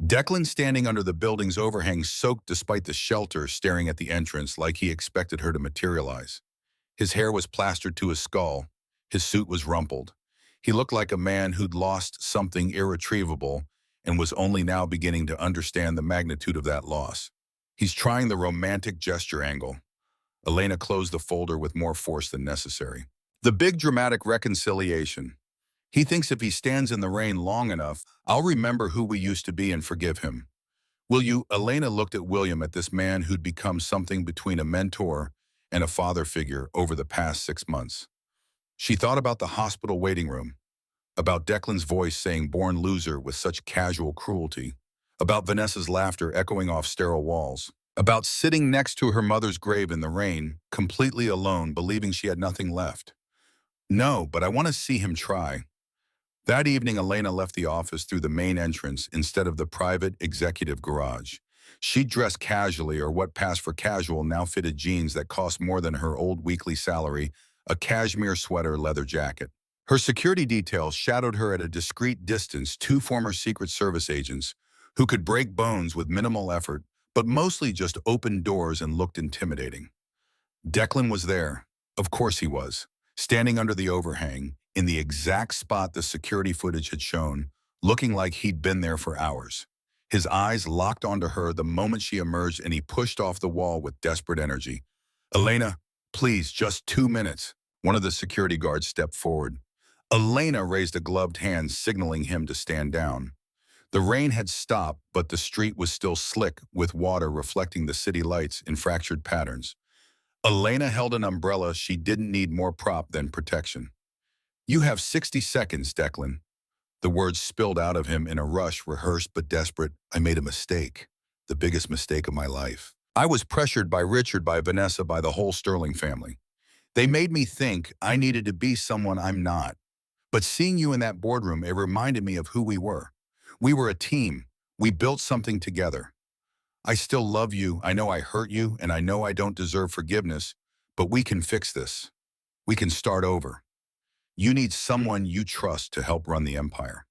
Declan standing under the building's overhang, soaked despite the shelter, staring at the entrance like he expected her to materialize. His hair was plastered to his skull. His suit was rumpled. He looked like a man who'd lost something irretrievable and was only now beginning to understand the magnitude of that loss. He's trying the romantic gesture angle. Elena closed the folder with more force than necessary. The big dramatic reconciliation. He thinks if he stands in the rain long enough, I'll remember who we used to be and forgive him. Will you? Elena looked at William, at this man who'd become something between a mentor and a father figure over the past 6 months. She thought about the hospital waiting room, about Declan's voice saying "born loser" with such casual cruelty, about Vanessa's laughter echoing off sterile walls, about sitting next to her mother's grave in the rain, completely alone, believing she had nothing left. No, but I want to see him try. That evening, Elena left the office through the main entrance instead of the private executive garage. She dressed casually, or what passed for casual now fitted jeans that cost more than her old weekly salary, a cashmere sweater, leather jacket. Her security detail shadowed her at a discreet distance, 2 former Secret Service agents who could break bones with minimal effort, but mostly just opened doors and looked intimidating. Declan was there. Of course he was. Standing under the overhang, in the exact spot the security footage had shown, looking like he'd been there for hours. His eyes locked onto her the moment she emerged, and he pushed off the wall with desperate energy. Elena, please, just 2 minutes. One of the security guards stepped forward. Elena raised a gloved hand, signaling him to stand down. The rain had stopped, but the street was still slick, with water reflecting the city lights in fractured patterns. Elena held an umbrella. She didn't need more prop than protection. You have 60 seconds, Declan. The words spilled out of him in a rush, rehearsed but desperate. I made a mistake. The biggest mistake of my life. I was pressured by Richard, by Vanessa, by the whole Sterling family. They made me think I needed to be someone I'm not. But seeing you in that boardroom, it reminded me of who we were. We were a team. We built something together. I still love you. I know I hurt you, and I know I don't deserve forgiveness, but we can fix this. We can start over. You need someone you trust to help run the empire.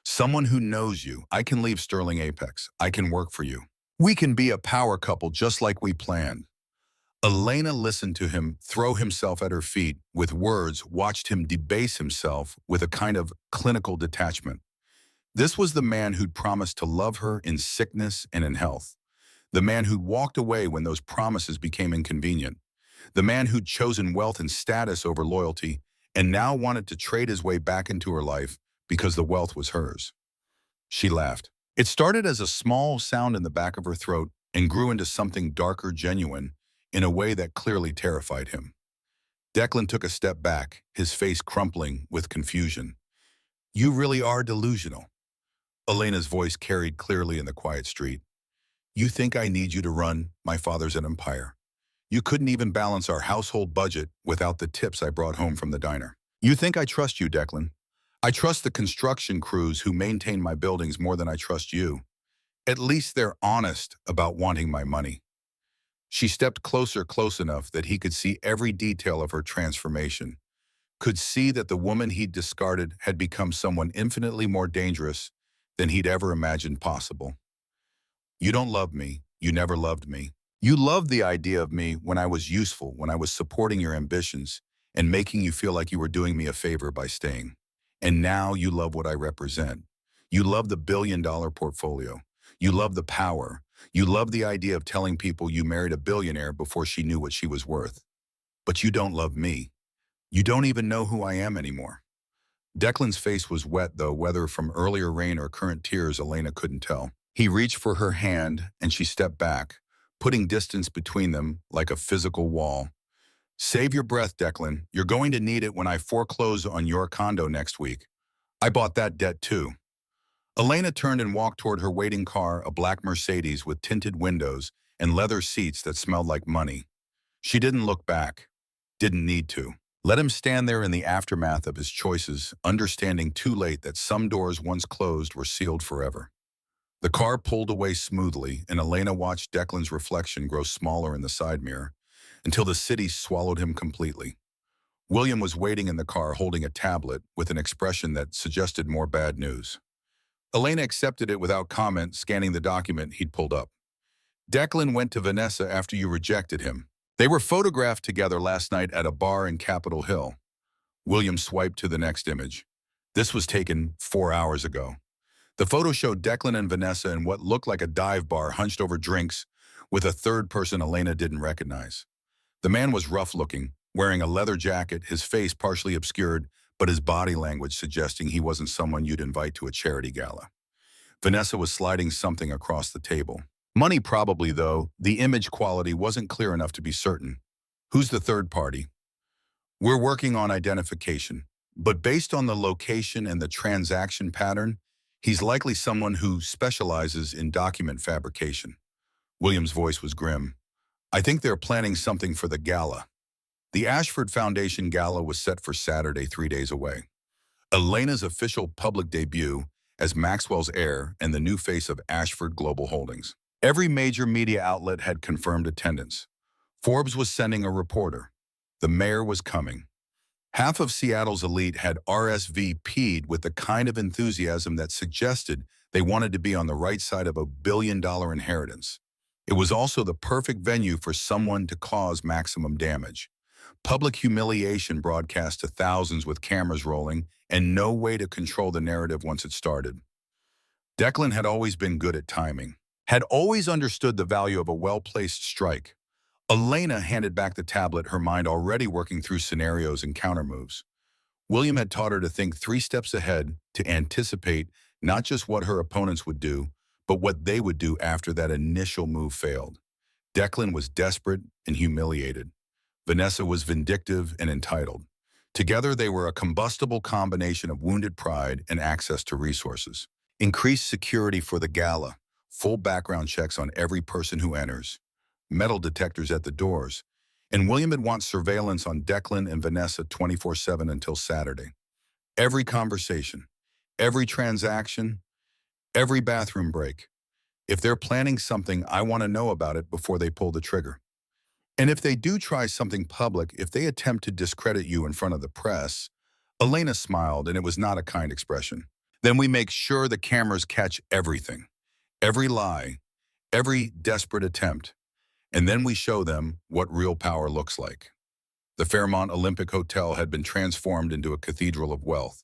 Someone who knows you. I can leave Sterling Apex. I can work for you. We can be a power couple just like we planned. Elena listened to him throw himself at her feet with words, watched him debase himself with a kind of clinical detachment. This was the man who'd promised to love her in sickness and in health. The man who'd walked away when those promises became inconvenient. The man who'd chosen wealth and status over loyalty and now wanted to trade his way back into her life because the wealth was hers. She laughed. It started as a small sound in the back of her throat and grew into something darker, genuine, in a way that clearly terrified him. Declan took a step back, his face crumpling with confusion. You really are delusional. Elena's voice carried clearly in the quiet street. You think I need you to run my father's empire. You couldn't even balance our household budget without the tips I brought home from the diner. You think I trust you, Declan? I trust the construction crews who maintain my buildings more than I trust you. At least they're honest about wanting my money. She stepped closer, close enough that he could see every detail of her transformation, could see that the woman he'd discarded had become someone infinitely more dangerous than he'd ever imagined possible. You don't love me. You never loved me. You loved the idea of me when I was useful, when I was supporting your ambitions and making you feel like you were doing me a favor by staying. And now you love what I represent. You love the billion-dollar portfolio. You love the power. You love the idea of telling people you married a billionaire before she knew what she was worth. But you don't love me. You don't even know who I am anymore. Declan's face was wet, though, whether from earlier rain or current tears, Elena couldn't tell. He reached for her hand, and she stepped back, putting distance between them like a physical wall. Save your breath, Declan. You're going to need it when I foreclose on your condo next week. I bought that debt too. Elena turned and walked toward her waiting car, a black Mercedes with tinted windows and leather seats that smelled like money. She didn't look back. Didn't need to. Let him stand there in the aftermath of his choices, understanding too late that some doors once closed were sealed forever. The car pulled away smoothly, and Elena watched Declan's reflection grow smaller in the side mirror until the city swallowed him completely. William was waiting in the car holding a tablet with an expression that suggested more bad news. Elena accepted it without comment, scanning the document he'd pulled up. Declan went to Vanessa after you rejected him. They were photographed together last night at a bar in Capitol Hill. William swiped to the next image. This was taken 4 hours ago. The photo showed Declan and Vanessa in what looked like a dive bar hunched over drinks with a third person Elena didn't recognize. The man was rough-looking, wearing a leather jacket, his face partially obscured, but his body language suggesting he wasn't someone you'd invite to a charity gala. Vanessa was sliding something across the table. Money probably, though. The image quality wasn't clear enough to be certain. Who's the third party? We're working on identification, but based on the location and the transaction pattern, he's likely someone who specializes in document fabrication. William's voice was grim. I think they're planning something for the gala. The Ashford Foundation Gala was set for Saturday, 3 days away. Elena's official public debut as Maxwell's heir and the new face of Ashford Global Holdings. Every major media outlet had confirmed attendance. Forbes was sending a reporter. The mayor was coming. Half of Seattle's elite had RSVP'd with the kind of enthusiasm that suggested they wanted to be on the right side of a billion-dollar inheritance. It was also the perfect venue for someone to cause maximum damage. Public humiliation broadcast to thousands with cameras rolling and no way to control the narrative once it started. Declan had always been good at timing, had always understood the value of a well-placed strike. Elena handed back the tablet, her mind already working through scenarios and countermoves. William had taught her to think 3 steps ahead, to anticipate not just what her opponents would do, but what they would do after that initial move failed. Declan was desperate and humiliated. Vanessa was vindictive and entitled. Together, they were a combustible combination of wounded pride and access to resources. Increased security for the gala, full background checks on every person who enters, metal detectors at the doors, and William would want surveillance on Declan and Vanessa 24/7 until Saturday. Every conversation, every transaction, every bathroom break. If they're planning something, I want to know about it before they pull the trigger. And if they do try something public, if they attempt to discredit you in front of the press, Elena smiled, and it was not a kind expression. Then we make sure the cameras catch everything, every lie, every desperate attempt, and then we show them what real power looks like. The Fairmont Olympic Hotel had been transformed into a cathedral of wealth.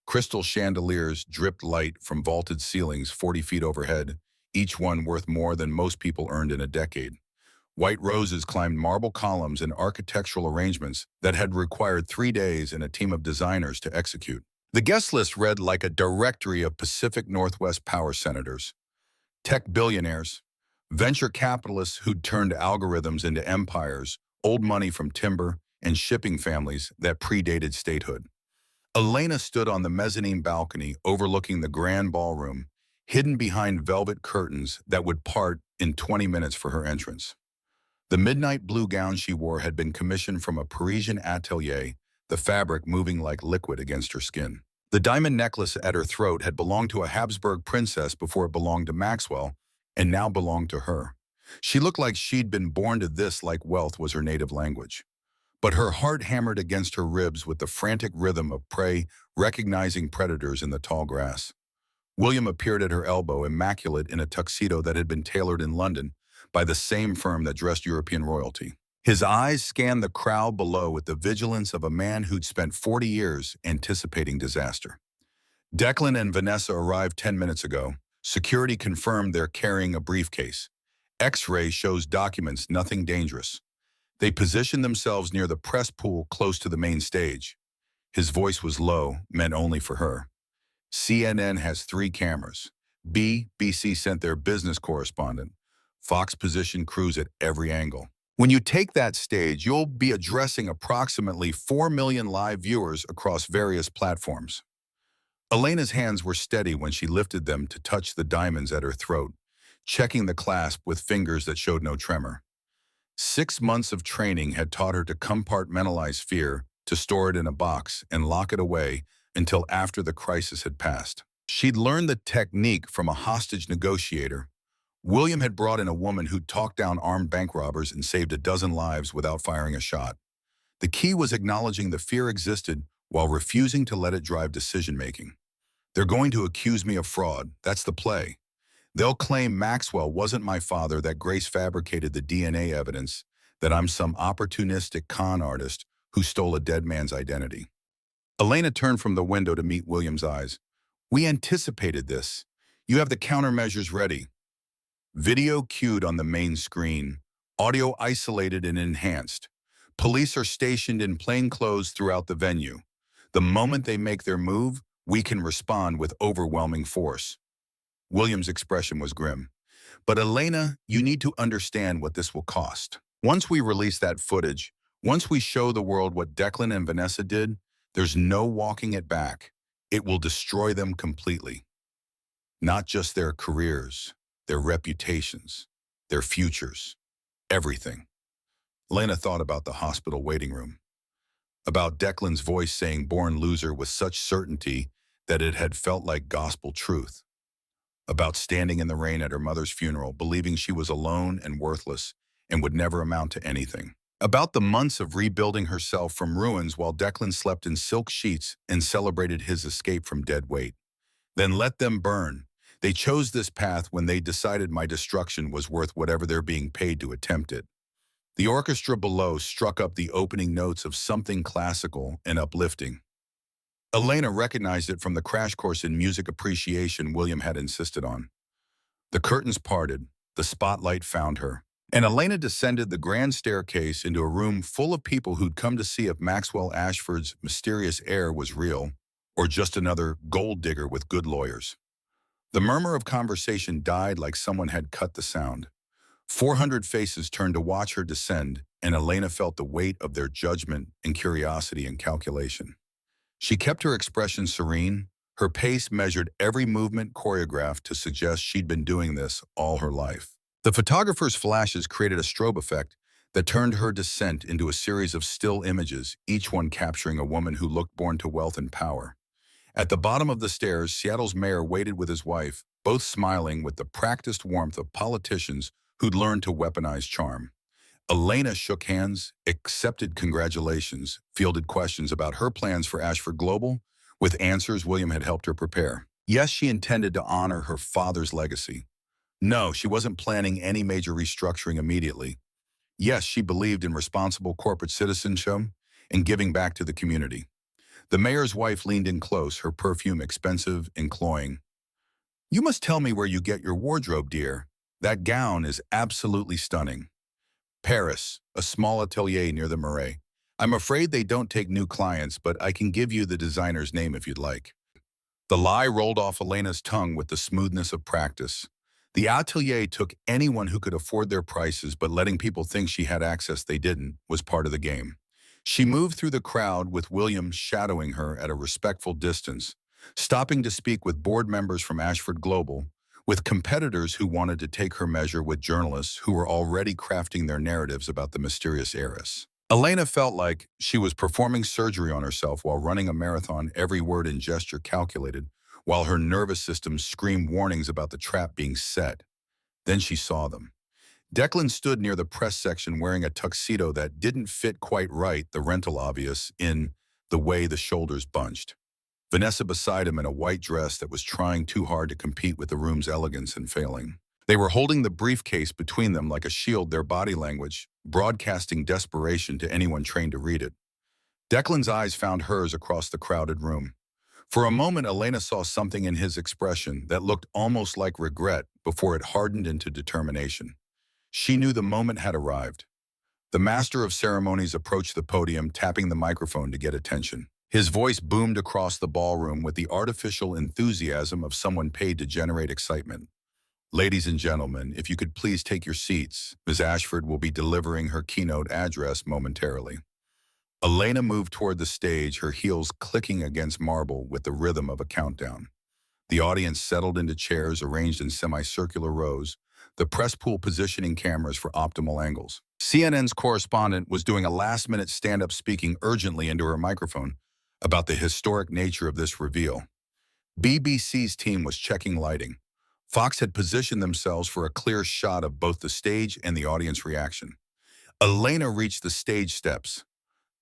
Crystal chandeliers dripped light from vaulted ceilings 40 feet overhead, each one worth more than most people earned in a decade. White roses climbed marble columns and architectural arrangements that had required 3 days and a team of designers to execute. The guest list read like a directory of Pacific Northwest power senators, tech billionaires, venture capitalists who'd turned algorithms into empires, old money from timber, and shipping families that predated statehood. Elena stood on the mezzanine balcony overlooking the grand ballroom, hidden behind velvet curtains that would part in 20 minutes for her entrance. The midnight blue gown she wore had been commissioned from a Parisian atelier, the fabric moving like liquid against her skin. The diamond necklace at her throat had belonged to a Habsburg princess before it belonged to Maxwell, and now belonged to her. She looked like she'd been born to this, like wealth was her native language. But her heart hammered against her ribs with the frantic rhythm of prey recognizing predators in the tall grass. William appeared at her elbow, immaculate in a tuxedo that had been tailored in London by the same firm that dressed European royalty. His eyes scanned the crowd below with the vigilance of a man who'd spent 40 years anticipating disaster. Declan and Vanessa arrived 10 minutes ago. Security confirmed they're carrying a briefcase. X-ray shows documents, nothing dangerous. They positioned themselves near the press pool close to the main stage. His voice was low, meant only for her. CNN has 3 cameras. BBC sent their business correspondent. Fox positioned crews at every angle. When you take that stage, you'll be addressing approximately 4 million live viewers across various platforms. Elena's hands were steady when she lifted them to touch the diamonds at her throat, checking the clasp with fingers that showed no tremor. 6 months of training had taught her to compartmentalize fear, to store it in a box and lock it away until after the crisis had passed. She'd learned the technique from a hostage negotiator. William had brought in a woman who'd talked down armed bank robbers and saved a dozen lives without firing a shot. The key was acknowledging the fear existed while refusing to let it drive decision-making. They're going to accuse me of fraud. That's the play. They'll claim Maxwell wasn't my father, that Grace fabricated the DNA evidence, that I'm some opportunistic con artist who stole a dead man's identity. Elena turned from the window to meet William's eyes. We anticipated this. You have the countermeasures ready. Video cued on the main screen. Audio isolated and enhanced. Police are stationed in plain clothes throughout the venue. The moment they make their move, we can respond with overwhelming force. William's expression was grim. But Elena, you need to understand what this will cost. Once we release that footage, once we show the world what Declan and Vanessa did, there's no walking it back. It will destroy them completely. Not just their careers, their reputations, their futures, everything. Elena thought about the hospital waiting room, about Declan's voice saying "born loser" with such certainty that it had felt like gospel truth, about standing in the rain at her mother's funeral, believing she was alone and worthless and would never amount to anything, about the months of rebuilding herself from ruins while Declan slept in silk sheets and celebrated his escape from dead weight. Then let them burn. They chose this path when they decided my destruction was worth whatever they're being paid to attempt it. The orchestra below struck up the opening notes of something classical and uplifting. Elena recognized it from the crash course in music appreciation William had insisted on. The curtains parted, the spotlight found her, and Elena descended the grand staircase into a room full of people who'd come to see if Maxwell Ashford's mysterious heir was real, or just another gold digger with good lawyers. The murmur of conversation died like someone had cut the sound. 400 faces turned to watch her descend, and Elena felt the weight of their judgment and curiosity and calculation. She kept her expression serene, her pace measured, every movement choreographed to suggest she'd been doing this all her life. The photographer's flashes created a strobe effect that turned her descent into a series of still images, each one capturing a woman who looked born to wealth and power. At the bottom of the stairs, Seattle's mayor waited with his wife, both smiling with the practiced warmth of politicians who'd learned to weaponize charm. Elena shook hands, accepted congratulations, fielded questions about her plans for Ashford Global, with answers William had helped her prepare. Yes, she intended to honor her father's legacy. No, she wasn't planning any major restructuring immediately. Yes, she believed in responsible corporate citizenship and giving back to the community. The mayor's wife leaned in close, her perfume expensive and cloying. You must tell me where you get your wardrobe, dear. That gown is absolutely stunning. Paris, a small atelier near the Marais. I'm afraid they don't take new clients, but I can give you the designer's name if you'd like. The lie rolled off Elena's tongue with the smoothness of practice. The atelier took anyone who could afford their prices, but letting people think she had access they didn't was part of the game. She moved through the crowd with William shadowing her at a respectful distance, stopping to speak with board members from Ashford Global, with competitors who wanted to take her measure with journalists who were already crafting their narratives about the mysterious heiress. Elena felt like she was performing surgery on herself while running a marathon, every word and gesture calculated, while her nervous system screamed warnings about the trap being set. Then she saw them. Declan stood near the press section wearing a tuxedo that didn't fit quite right, the rental obvious, in the way the shoulders bunched. Vanessa beside him in a white dress that was trying too hard to compete with the room's elegance and failing. They were holding the briefcase between them like a shield, their body language, broadcasting desperation to anyone trained to read it. Declan's eyes found hers across the crowded room. For a moment, Elena saw something in his expression that looked almost like regret before it hardened into determination. She knew the moment had arrived. The master of ceremonies approached the podium, tapping the microphone to get attention. His voice boomed across the ballroom with the artificial enthusiasm of someone paid to generate excitement. Ladies and gentlemen, if you could please take your seats, Ms. Ashford will be delivering her keynote address momentarily. Elena moved toward the stage, her heels clicking against marble with the rhythm of a countdown. The audience settled into chairs arranged in semicircular rows, the press pool positioning cameras for optimal angles. CNN's correspondent was doing a last-minute stand-up speaking urgently into her microphone about the historic nature of this reveal. BBC's team was checking lighting. Fox had positioned themselves for a clear shot of both the stage and the audience reaction. Elena reached the stage steps,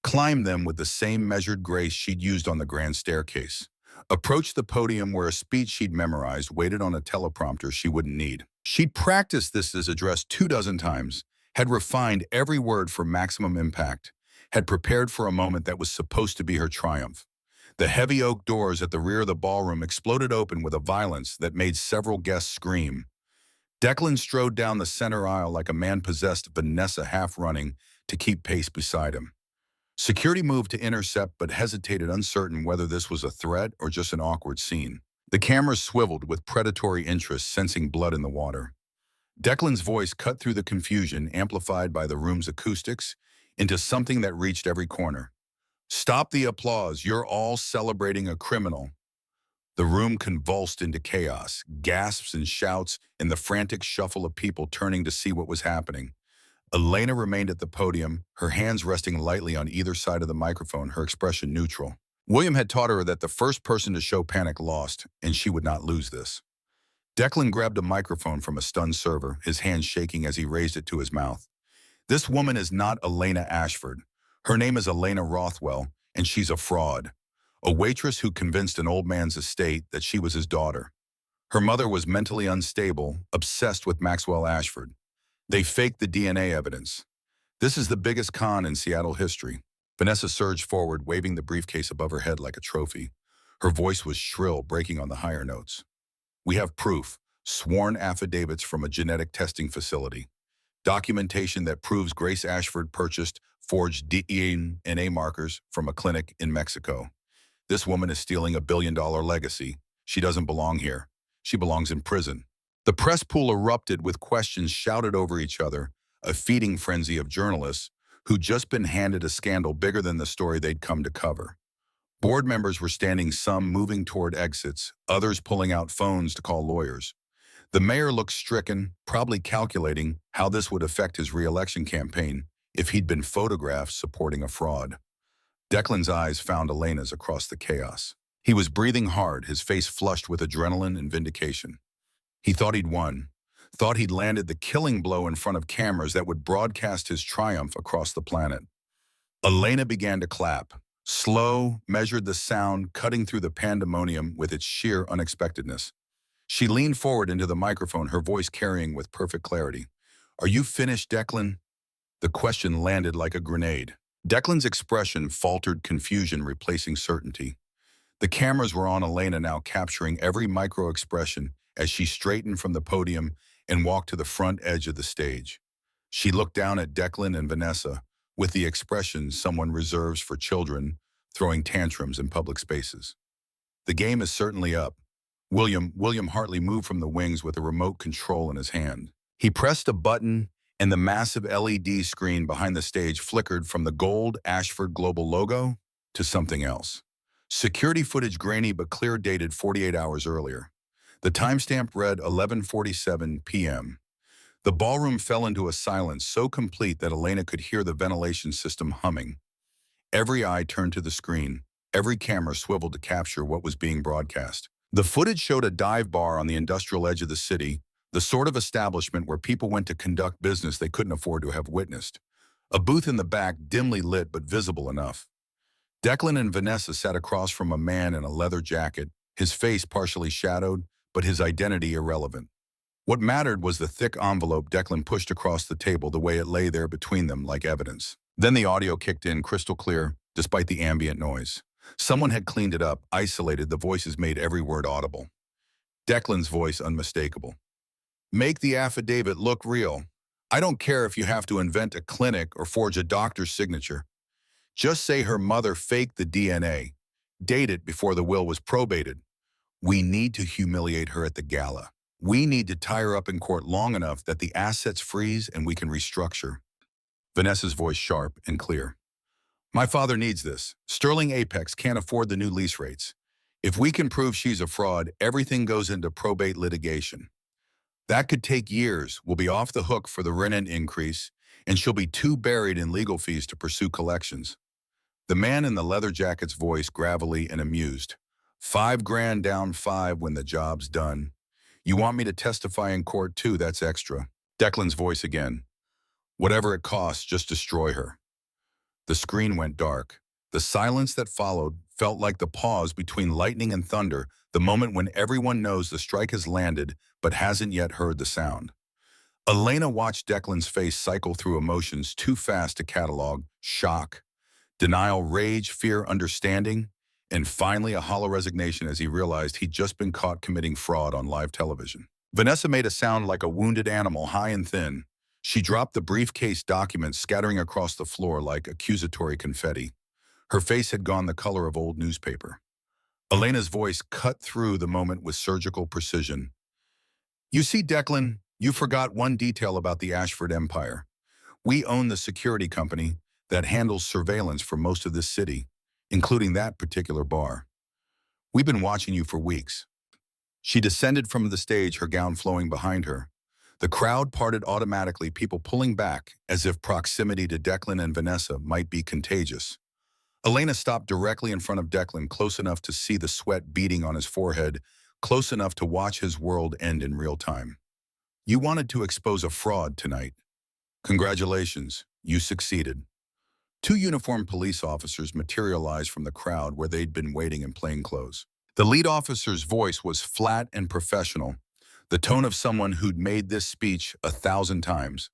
climbed them with the same measured grace she'd used on the grand staircase, approached the podium where a speech she'd memorized waited on a teleprompter she wouldn't need. She'd practiced this address 24 times, had refined every word for maximum impact, had prepared for a moment that was supposed to be her triumph. The heavy oak doors at the rear of the ballroom exploded open with a violence that made several guests scream. Declan strode down the center aisle like a man possessed, Vanessa half running to keep pace beside him. Security moved to intercept but hesitated, uncertain whether this was a threat or just an awkward scene. The cameras swiveled with predatory interest, sensing blood in the water. Declan's voice cut through the confusion, amplified by the room's acoustics, into something that reached every corner. "Stop the applause, you're all celebrating a criminal." The room convulsed into chaos, gasps and shouts, and the frantic shuffle of people turning to see what was happening. Elena remained at the podium, her hands resting lightly on either side of the microphone, her expression neutral. William had taught her that the first person to show panic lost, and she would not lose this. Declan grabbed a microphone from a stunned server, his hand shaking as he raised it to his mouth. "This woman is not Elena Ashford. Her name is Elena Rothwell, and she's a fraud. A waitress who convinced an old man's estate that she was his daughter. Her mother was mentally unstable, obsessed with Maxwell Ashford. They faked the DNA evidence. This is the biggest con in Seattle history." Vanessa surged forward, waving the briefcase above her head like a trophy. Her voice was shrill, breaking on the higher notes. "We have proof, sworn affidavits from a genetic testing facility. Documentation that proves Grace Ashford purchased forged DNA markers from a clinic in Mexico. This woman is stealing $1 billion legacy. She doesn't belong here. She belongs in prison." The press pool erupted with questions shouted over each other, a feeding frenzy of journalists who'd just been handed a scandal bigger than the story they'd come to cover. Board members were standing, some moving toward exits, others pulling out phones to call lawyers. The mayor looked stricken, probably calculating how this would affect his re-election campaign if he'd been photographed supporting a fraud. Declan's eyes found Elena's across the chaos. He was breathing hard, his face flushed with adrenaline and vindication. He thought he'd won, thought he'd landed the killing blow in front of cameras that would broadcast his triumph across the planet. Elena began to clap. Slow, measured the sound cutting through the pandemonium with its sheer unexpectedness. She leaned forward into the microphone, her voice carrying with perfect clarity. "Are you finished, Declan?" The question landed like a grenade. Declan's expression faltered, confusion replacing certainty. The cameras were on Elena now, capturing every micro-expression as she straightened from the podium and walked to the front edge of the stage. She looked down at Declan and Vanessa with the expression someone reserves for children throwing tantrums in public spaces. "The game is certainly up." William Hartley moved from the wings with a remote control in his hand. He pressed a button, and the massive LED screen behind the stage flickered from the gold Ashford Global logo to something else. Security footage, grainy but clear, dated 48 hours earlier. The timestamp read 11:47 p.m. The ballroom fell into a silence so complete that Elena could hear the ventilation system humming. Every eye turned to the screen. Every camera swiveled to capture what was being broadcast. The footage showed a dive bar on the industrial edge of the city, the sort of establishment where people went to conduct business they couldn't afford to have witnessed. A booth in the back, dimly lit but visible enough. Declan and Vanessa sat across from a man in a leather jacket, his face partially shadowed, but his identity irrelevant. What mattered was the thick envelope Declan pushed across the table, the way it lay there between them like evidence. Then the audio kicked in crystal clear, despite the ambient noise. Someone had cleaned it up, isolated, the voices made every word audible. Declan's voice unmistakable. Make the affidavit look real. I don't care if you have to invent a clinic or forge a doctor's signature. Just say her mother faked the DNA. Date it before the will was probated. We need to humiliate her at the gala. We need to tie her up in court long enough that the assets freeze and we can restructure. Vanessa's voice sharp and clear. My father needs this. Sterling Apex can't afford the new lease rates. If we can prove she's a fraud, everything goes into probate litigation. That could take years. We'll be off the hook for the rent increase, and she'll be too buried in legal fees to pursue collections. The man in the leather jacket's voice gravelly and amused. $5,000 down 5 when the job's done. You want me to testify in court too, that's extra. Declan's voice again. Whatever it costs, just destroy her. The screen went dark. The silence that followed felt like the pause between lightning and thunder, the moment when everyone knows the strike has landed but hasn't yet heard the sound. Elena watched Declan's face cycle through emotions too fast to catalog: shock, denial, rage, fear, understanding, and finally a hollow resignation as he realized he'd just been caught committing fraud on live television. Vanessa made a sound like a wounded animal, high and thin. She dropped the briefcase documents, scattering across the floor like accusatory confetti. Her face had gone the color of old newspaper. Elena's voice cut through the moment with surgical precision. You see, Declan, you forgot one detail about the Ashford Empire. We own the security company that handles surveillance for most of this city, including that particular bar. We've been watching you for weeks. She descended from the stage, her gown flowing behind her. The crowd parted automatically, people pulling back as if proximity to Declan and Vanessa might be contagious. Elena stopped directly in front of Declan, close enough to see the sweat beading on his forehead, close enough to watch his world end in real time. You wanted to expose a fraud tonight. Congratulations, you succeeded. Two uniformed police officers materialized from the crowd where they'd been waiting in plainclothes. The lead officer's voice was flat and professional, the tone of someone who'd made this speech 1,000 times.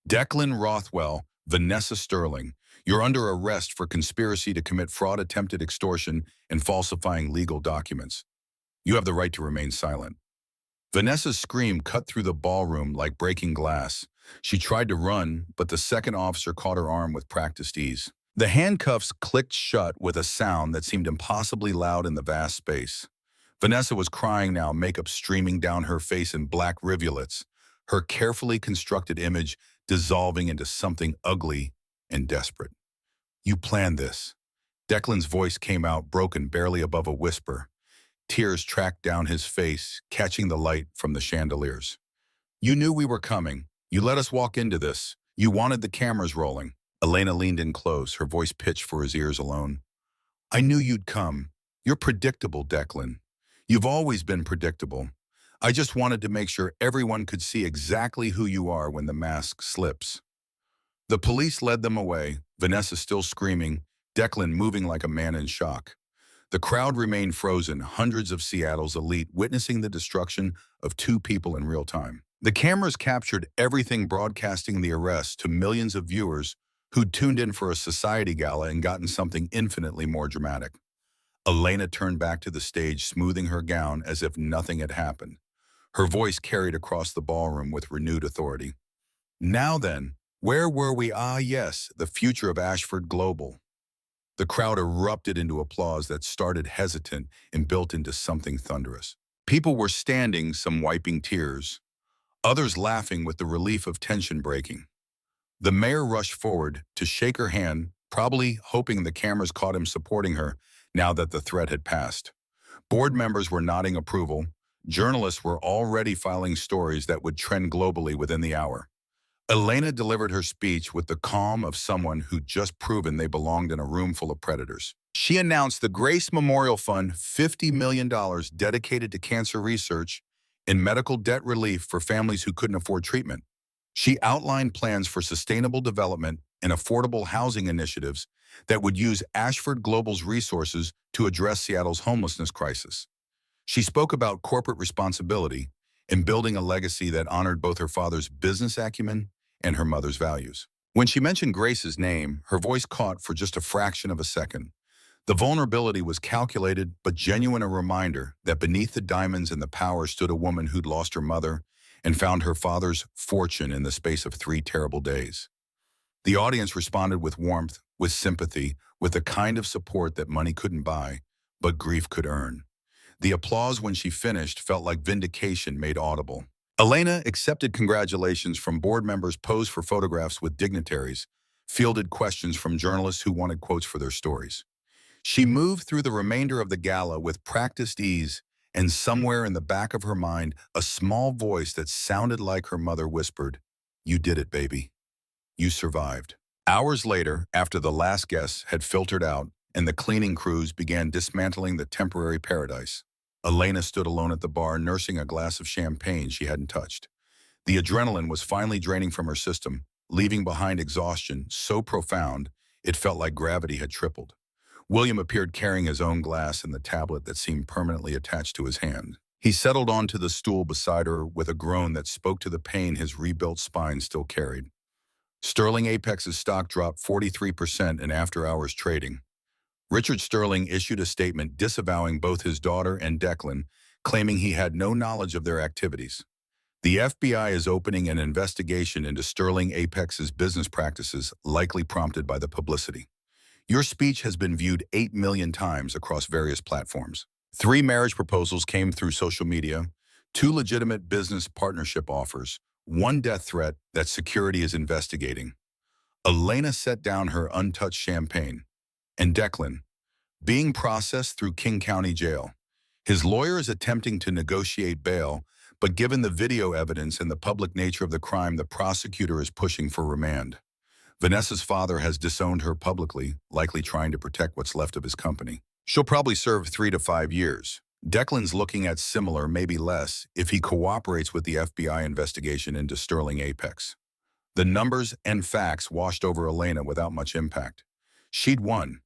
Declan Rothwell, Vanessa Sterling, you're under arrest for conspiracy to commit fraud, attempted extortion, and falsifying legal documents. You have the right to remain silent. Vanessa's scream cut through the ballroom like breaking glass. She tried to run, but the second officer caught her arm with practiced ease. The handcuffs clicked shut with a sound that seemed impossibly loud in the vast space. Vanessa was crying now, makeup streaming down her face in black rivulets, her carefully constructed image dissolving into something ugly and desperate. You planned this. Declan's voice came out, broken, barely above a whisper. Tears tracked down his face, catching the light from the chandeliers. You knew we were coming. You let us walk into this. You wanted the cameras rolling. Elena leaned in close, her voice pitched for his ears alone. I knew you'd come. You're predictable, Declan. You've always been predictable. I just wanted to make sure everyone could see exactly who you are when the mask slips. The police led them away, Vanessa still screaming, Declan moving like a man in shock. The crowd remained frozen, hundreds of Seattle's elite witnessing the destruction of two people in real time. The cameras captured everything, broadcasting the arrest to millions of viewers who'd tuned in for a society gala and gotten something infinitely more dramatic. Elena turned back to the stage, smoothing her gown as if nothing had happened. Her voice carried across the ballroom with renewed authority. Now then, where were we? Ah, yes, the future of Ashford Global. The crowd erupted into applause that started hesitant and built into something thunderous. People were standing, some wiping tears, others laughing with the relief of tension breaking. The mayor rushed forward to shake her hand, probably hoping the cameras caught him supporting her now that the threat had passed. Board members were nodding approval. Journalists were already filing stories that would trend globally within the hour. Elena delivered her speech with the calm of someone who'd just proven they belonged in a room full of predators. She announced the Grace Memorial Fund, $50 million dedicated to cancer research and medical debt relief for families who couldn't afford treatment. She outlined plans for sustainable development and affordable housing initiatives that would use Ashford Global's resources to address Seattle's homelessness crisis. She spoke about corporate responsibility and building a legacy that honored both her father's business acumen and her mother's values. When she mentioned Grace's name, her voice caught for just a fraction of a second. The vulnerability was calculated but genuine, a reminder that beneath the diamonds and the power stood a woman who'd lost her mother and found her father's fortune in the space of 3 terrible days. The audience responded with warmth, with sympathy, with the kind of support that money couldn't buy, but grief could earn. The applause when she finished felt like vindication made audible. Elena accepted congratulations from board members, posed for photographs with dignitaries, fielded questions from journalists who wanted quotes for their stories. She moved through the remainder of the gala with practiced ease, and somewhere in the back of her mind, a small voice that sounded like her mother whispered, "You did it, baby. You survived." Hours later, after the last guests had filtered out and the cleaning crews began dismantling the temporary paradise, Elena stood alone at the bar, nursing a glass of champagne she hadn't touched. The adrenaline was finally draining from her system, leaving behind exhaustion so profound it felt like gravity had tripled. William appeared carrying his own glass and the tablet that seemed permanently attached to his hand. He settled onto the stool beside her with a groan that spoke to the pain his rebuilt spine still carried. Sterling Apex's stock dropped 43% in after-hours trading. Richard Sterling issued a statement disavowing both his daughter and Declan, claiming he had no knowledge of their activities. The FBI is opening an investigation into Sterling Apex's business practices, likely prompted by the publicity. Your speech has been viewed 8 million times across various platforms. 3 marriage proposals came through social media, 2 legitimate business partnership offers, 1 death threat that security is investigating. Elena set down her untouched champagne. And Declan, being processed through King County Jail. His lawyer is attempting to negotiate bail, but given the video evidence and the public nature of the crime, the prosecutor is pushing for remand. Vanessa's father has disowned her publicly, likely trying to protect what's left of his company. She'll probably serve 3 to 5 years. Declan's looking at similar, maybe less, if he cooperates with the FBI investigation into Sterling Apex. The numbers and facts washed over Elena without much impact. She'd won.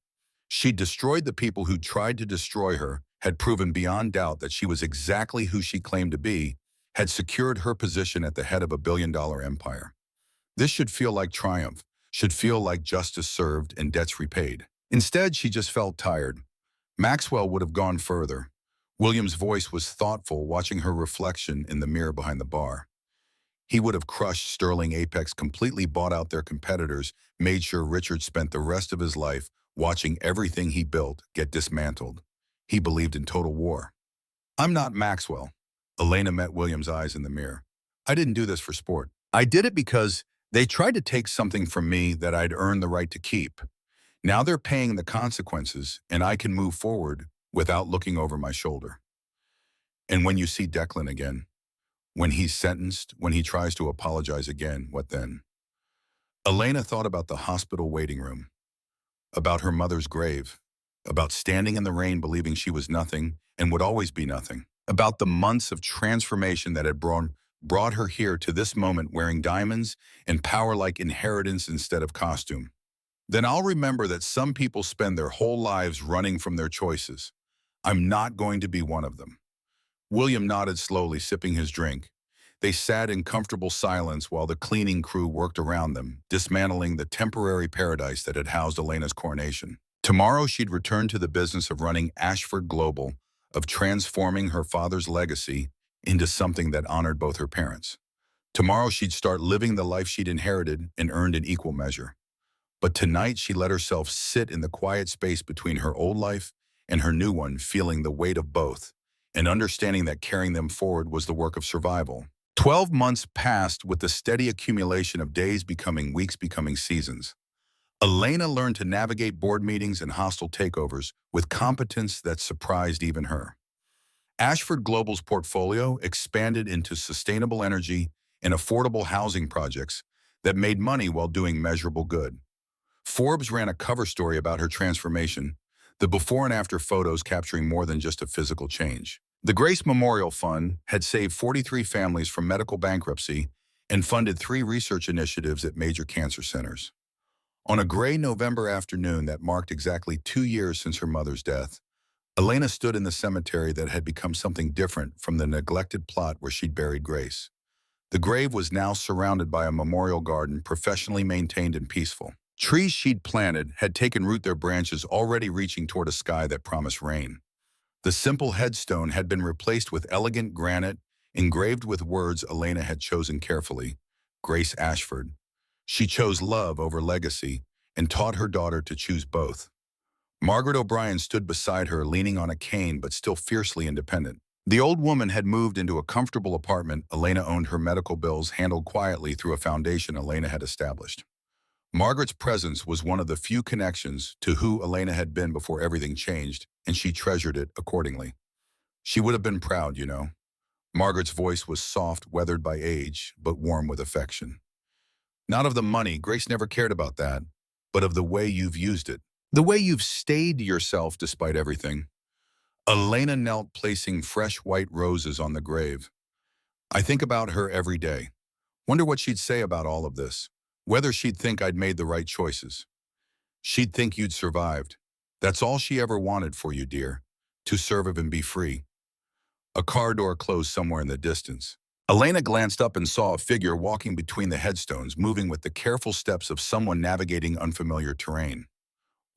She'd destroyed the people who tried to destroy her, had proven beyond doubt that she was exactly who she claimed to be, had secured her position at the head of a billion-dollar empire. This should feel like triumph, should feel like justice served and debts repaid. Instead, she just felt tired. Maxwell would have gone further. William's voice was thoughtful, watching her reflection in the mirror behind the bar. He would have crushed Sterling Apex, completely bought out their competitors, made sure Richard spent the rest of his life watching everything he built get dismantled. He believed in total war. "I'm not Maxwell." Elena met William's eyes in the mirror. "I didn't do this for sport. I did it because they tried to take something from me that I'd earned the right to keep. Now they're paying the consequences, and I can move forward without looking over my shoulder." And when you see Declan again, when he's sentenced, when he tries to apologize again, what then? Elena thought about the hospital waiting room, about her mother's grave, about standing in the rain believing she was nothing and would always be nothing, about the months of transformation that had brought her here to this moment, wearing diamonds and power like inheritance instead of costume. Then I'll remember that some people spend their whole lives running from their choices. I'm not going to be one of them. William nodded slowly, sipping his drink. They sat in comfortable silence while the cleaning crew worked around them, dismantling the temporary paradise that had housed Elena's coronation. Tomorrow she'd return to the business of running Ashford Global, of transforming her father's legacy into something that honored both her parents. Tomorrow she'd start living the life she'd inherited and earned in equal measure. But tonight she let herself sit in the quiet space between her old life and her new one, feeling the weight of both, and understanding that carrying them forward was the work of survival. 12 months passed, with the steady accumulation of days becoming weeks, becoming seasons. Elena learned to navigate board meetings and hostile takeovers with competence that surprised even her. Ashford Global's portfolio expanded into sustainable energy and affordable housing projects that made money while doing measurable good. Forbes ran a cover story about her transformation, the before and after photos capturing more than just a physical change. The Grace Memorial Fund had saved 43 families from medical bankruptcy and funded 3 research initiatives at major cancer centers. On a gray November afternoon that marked exactly 2 years since her mother's death, Elena stood in the cemetery that had become something different from the neglected plot where she'd buried Grace. The grave was now surrounded by a memorial garden professionally maintained and peaceful. Trees she'd planted had taken root, their branches already reaching toward a sky that promised rain. The simple headstone had been replaced with elegant granite engraved with words Elena had chosen carefully: Grace Ashford. She chose love over legacy and taught her daughter to choose both. Margaret O'Brien stood beside her, leaning on a cane but still fiercely independent. The old woman had moved into a comfortable apartment Elena owned, her medical bills handled quietly through a foundation Elena had established. Margaret's presence was one of the few connections to who Elena had been before everything changed, and she treasured it accordingly. She would have been proud, you know. Margaret's voice was soft, weathered by age, but warm with affection. Not of the money, Grace never cared about that, but of the way you've used it. The way you've stayed yourself despite everything. Elena knelt, placing fresh white roses on the grave. I think about her every day. Wonder what she'd say about all of this. Whether she'd think I'd made the right choices. She'd think you'd survived. That's all she ever wanted for you, dear. To serve and be free. A car door closed somewhere in the distance. Elena glanced up and saw a figure walking between the headstones, moving with the careful steps of someone navigating unfamiliar terrain.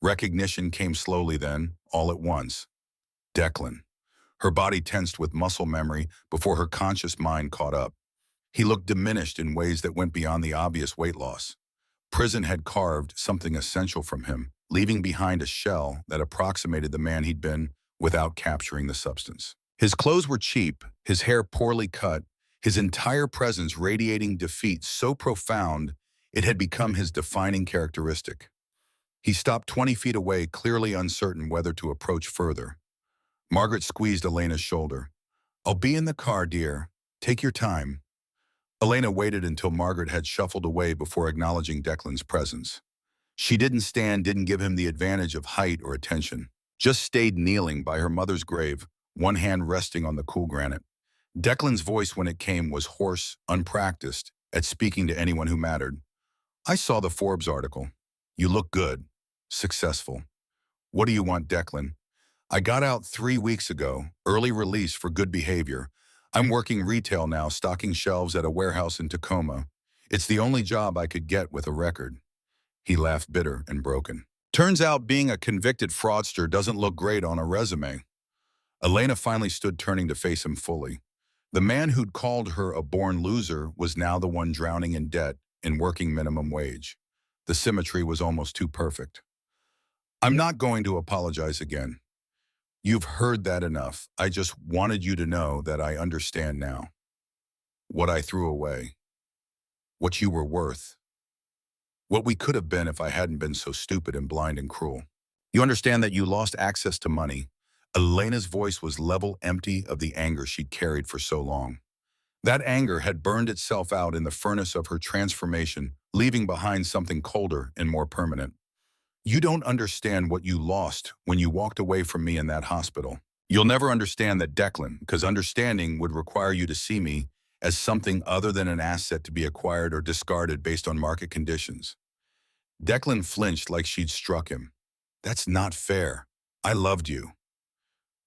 Recognition came slowly then, all at once. Declan. Her body tensed with muscle memory before her conscious mind caught up. He looked diminished in ways that went beyond the obvious weight loss. Prison had carved something essential from him, leaving behind a shell that approximated the man he'd been without capturing the substance. His clothes were cheap, his hair poorly cut, his entire presence radiating defeat so profound it had become his defining characteristic. He stopped 20 feet away, clearly uncertain whether to approach further. Margaret squeezed Elena's shoulder. I'll be in the car, dear. Take your time. Elena waited until Margaret had shuffled away before acknowledging Declan's presence. She didn't stand, didn't give him the advantage of height or attention. Just stayed kneeling by her mother's grave, one hand resting on the cool granite. Declan's voice, when it came, was hoarse, unpracticed at speaking to anyone who mattered. I saw the Forbes article. You look good. Successful. What do you want, Declan? I got out 3 weeks ago, early release for good behavior. I'm working retail now, stocking shelves at a warehouse in Tacoma. It's the only job I could get with a record. He laughed, bitter and broken. Turns out being a convicted fraudster doesn't look great on a resume. Elena finally stood, turning to face him fully. The man who'd called her a born loser was now the one drowning in debt and working minimum wage. The symmetry was almost too perfect. I'm not going to apologize again. You've heard that enough. I just wanted you to know that I understand now. What I threw away. What you were worth. What we could have been if I hadn't been so stupid and blind and cruel. You understand that you lost access to money. Elena's voice was level, empty of the anger she'd carried for so long. That anger had burned itself out in the furnace of her transformation, leaving behind something colder and more permanent. You don't understand what you lost when you walked away from me in that hospital. You'll never understand that, Declan, because understanding would require you to see me as something other than an asset to be acquired or discarded based on market conditions. Declan flinched like she'd struck him. That's not fair. I loved you.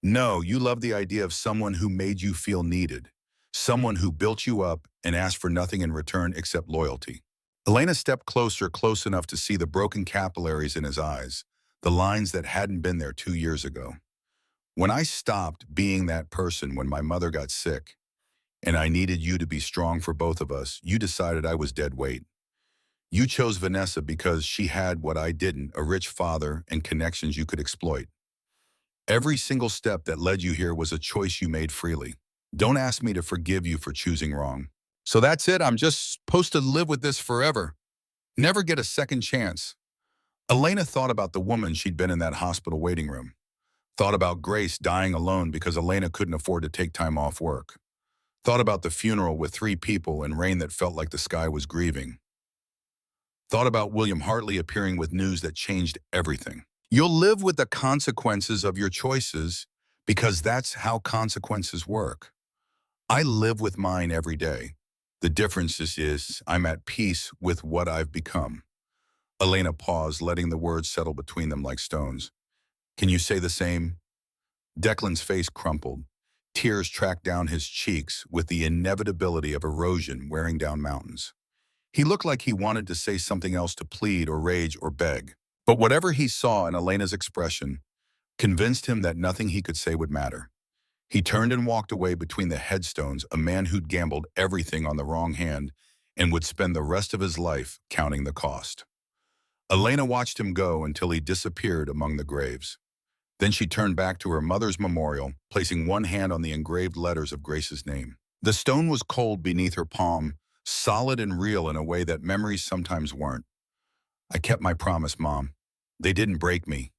No, you loved the idea of someone who made you feel needed, someone who built you up and asked for nothing in return except loyalty. Elena stepped closer, close enough to see the broken capillaries in his eyes, the lines that hadn't been there 2 years ago. When I stopped being that person when my mother got sick, and I needed you to be strong for both of us, you decided I was dead weight. You chose Vanessa because she had what I didn't, a rich father and connections you could exploit. Every single step that led you here was a choice you made freely. Don't ask me to forgive you for choosing wrong. So that's it, I'm just supposed to live with this forever. Never get a second chance. Elena thought about the woman she'd been in that hospital waiting room. Thought about Grace dying alone because Elena couldn't afford to take time off work. Thought about the funeral with 3 people and rain that felt like the sky was grieving. Thought about William Hartley appearing with news that changed everything. You'll live with the consequences of your choices because that's how consequences work. I live with mine every day. The difference is I'm at peace with what I've become. Elena paused, letting the words settle between them like stones. Can you say the same? Declan's face crumpled. Tears tracked down his cheeks with the inevitability of erosion wearing down mountains. He looked like he wanted to say something else, to plead or rage or beg. But whatever he saw in Elena's expression convinced him that nothing he could say would matter. He turned and walked away between the headstones, a man who'd gambled everything on the wrong hand and would spend the rest of his life counting the cost. Elena watched him go until he disappeared among the graves. Then she turned back to her mother's memorial, placing one hand on the engraved letters of Grace's name. The stone was cold beneath her palm, solid and real in a way that memories sometimes weren't. I kept my promise, Mom. They didn't break me.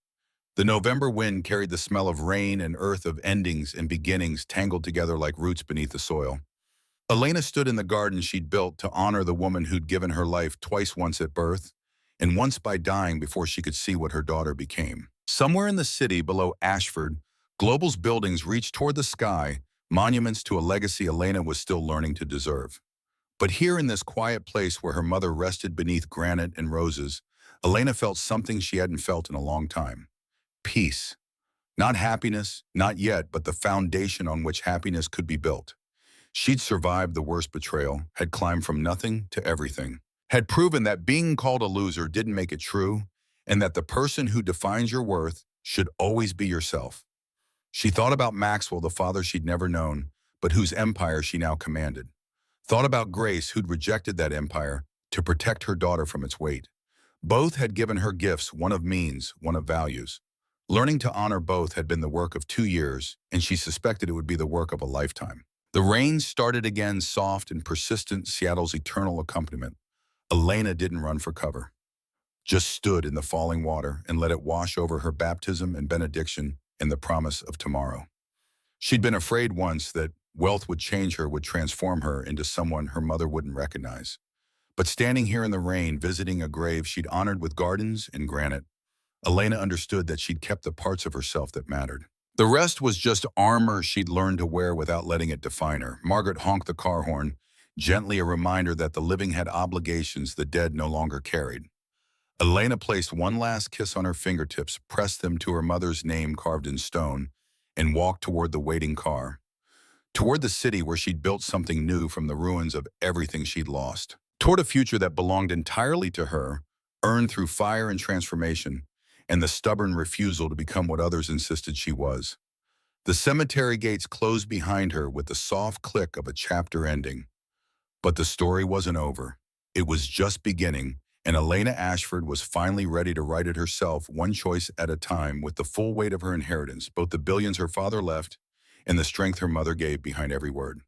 The November wind carried the smell of rain and earth, of endings and beginnings tangled together like roots beneath the soil. Elena stood in the garden she'd built to honor the woman who'd given her life twice, once at birth, and once by dying before she could see what her daughter became. Somewhere in the city below Ashford, Global's buildings reached toward the sky, monuments to a legacy Elena was still learning to deserve. But here in this quiet place where her mother rested beneath granite and roses, Elena felt something she hadn't felt in a long time. Peace. Not happiness, not yet, but the foundation on which happiness could be built. She'd survived the worst betrayal, had climbed from nothing to everything, had proven that being called a loser didn't make it true, and that the person who defines your worth should always be yourself. She thought about Maxwell, the father she'd never known, but whose empire she now commanded. Thought about Grace, who'd rejected that empire to protect her daughter from its weight. Both had given her gifts, one of means, one of values. Learning to honor both had been the work of 2 years, and she suspected it would be the work of a lifetime. The rain started again, soft and persistent, Seattle's eternal accompaniment. Elena didn't run for cover, just stood in the falling water and let it wash over her baptism and benediction and the promise of tomorrow. She'd been afraid once that wealth would change her, would transform her into someone her mother wouldn't recognize. But standing here in the rain, visiting a grave she'd honored with gardens and granite, Elena understood that she'd kept the parts of herself that mattered. The rest was just armor she'd learned to wear without letting it define her. Margaret honked the car horn, gently, a reminder that the living had obligations the dead no longer carried. Elena placed one last kiss on her fingertips, pressed them to her mother's name carved in stone, and walked toward the waiting car. Toward the city where she'd built something new from the ruins of everything she'd lost. Toward a future that belonged entirely to her, earned through fire and transformation, and the stubborn refusal to become what others insisted she was. The cemetery gates closed behind her with the soft click of a chapter ending. But the story wasn't over. It was just beginning, and Elena Ashford was finally ready to write it herself, one choice at a time, with the full weight of her inheritance, both the billions her father left and the strength her mother gave behind every word.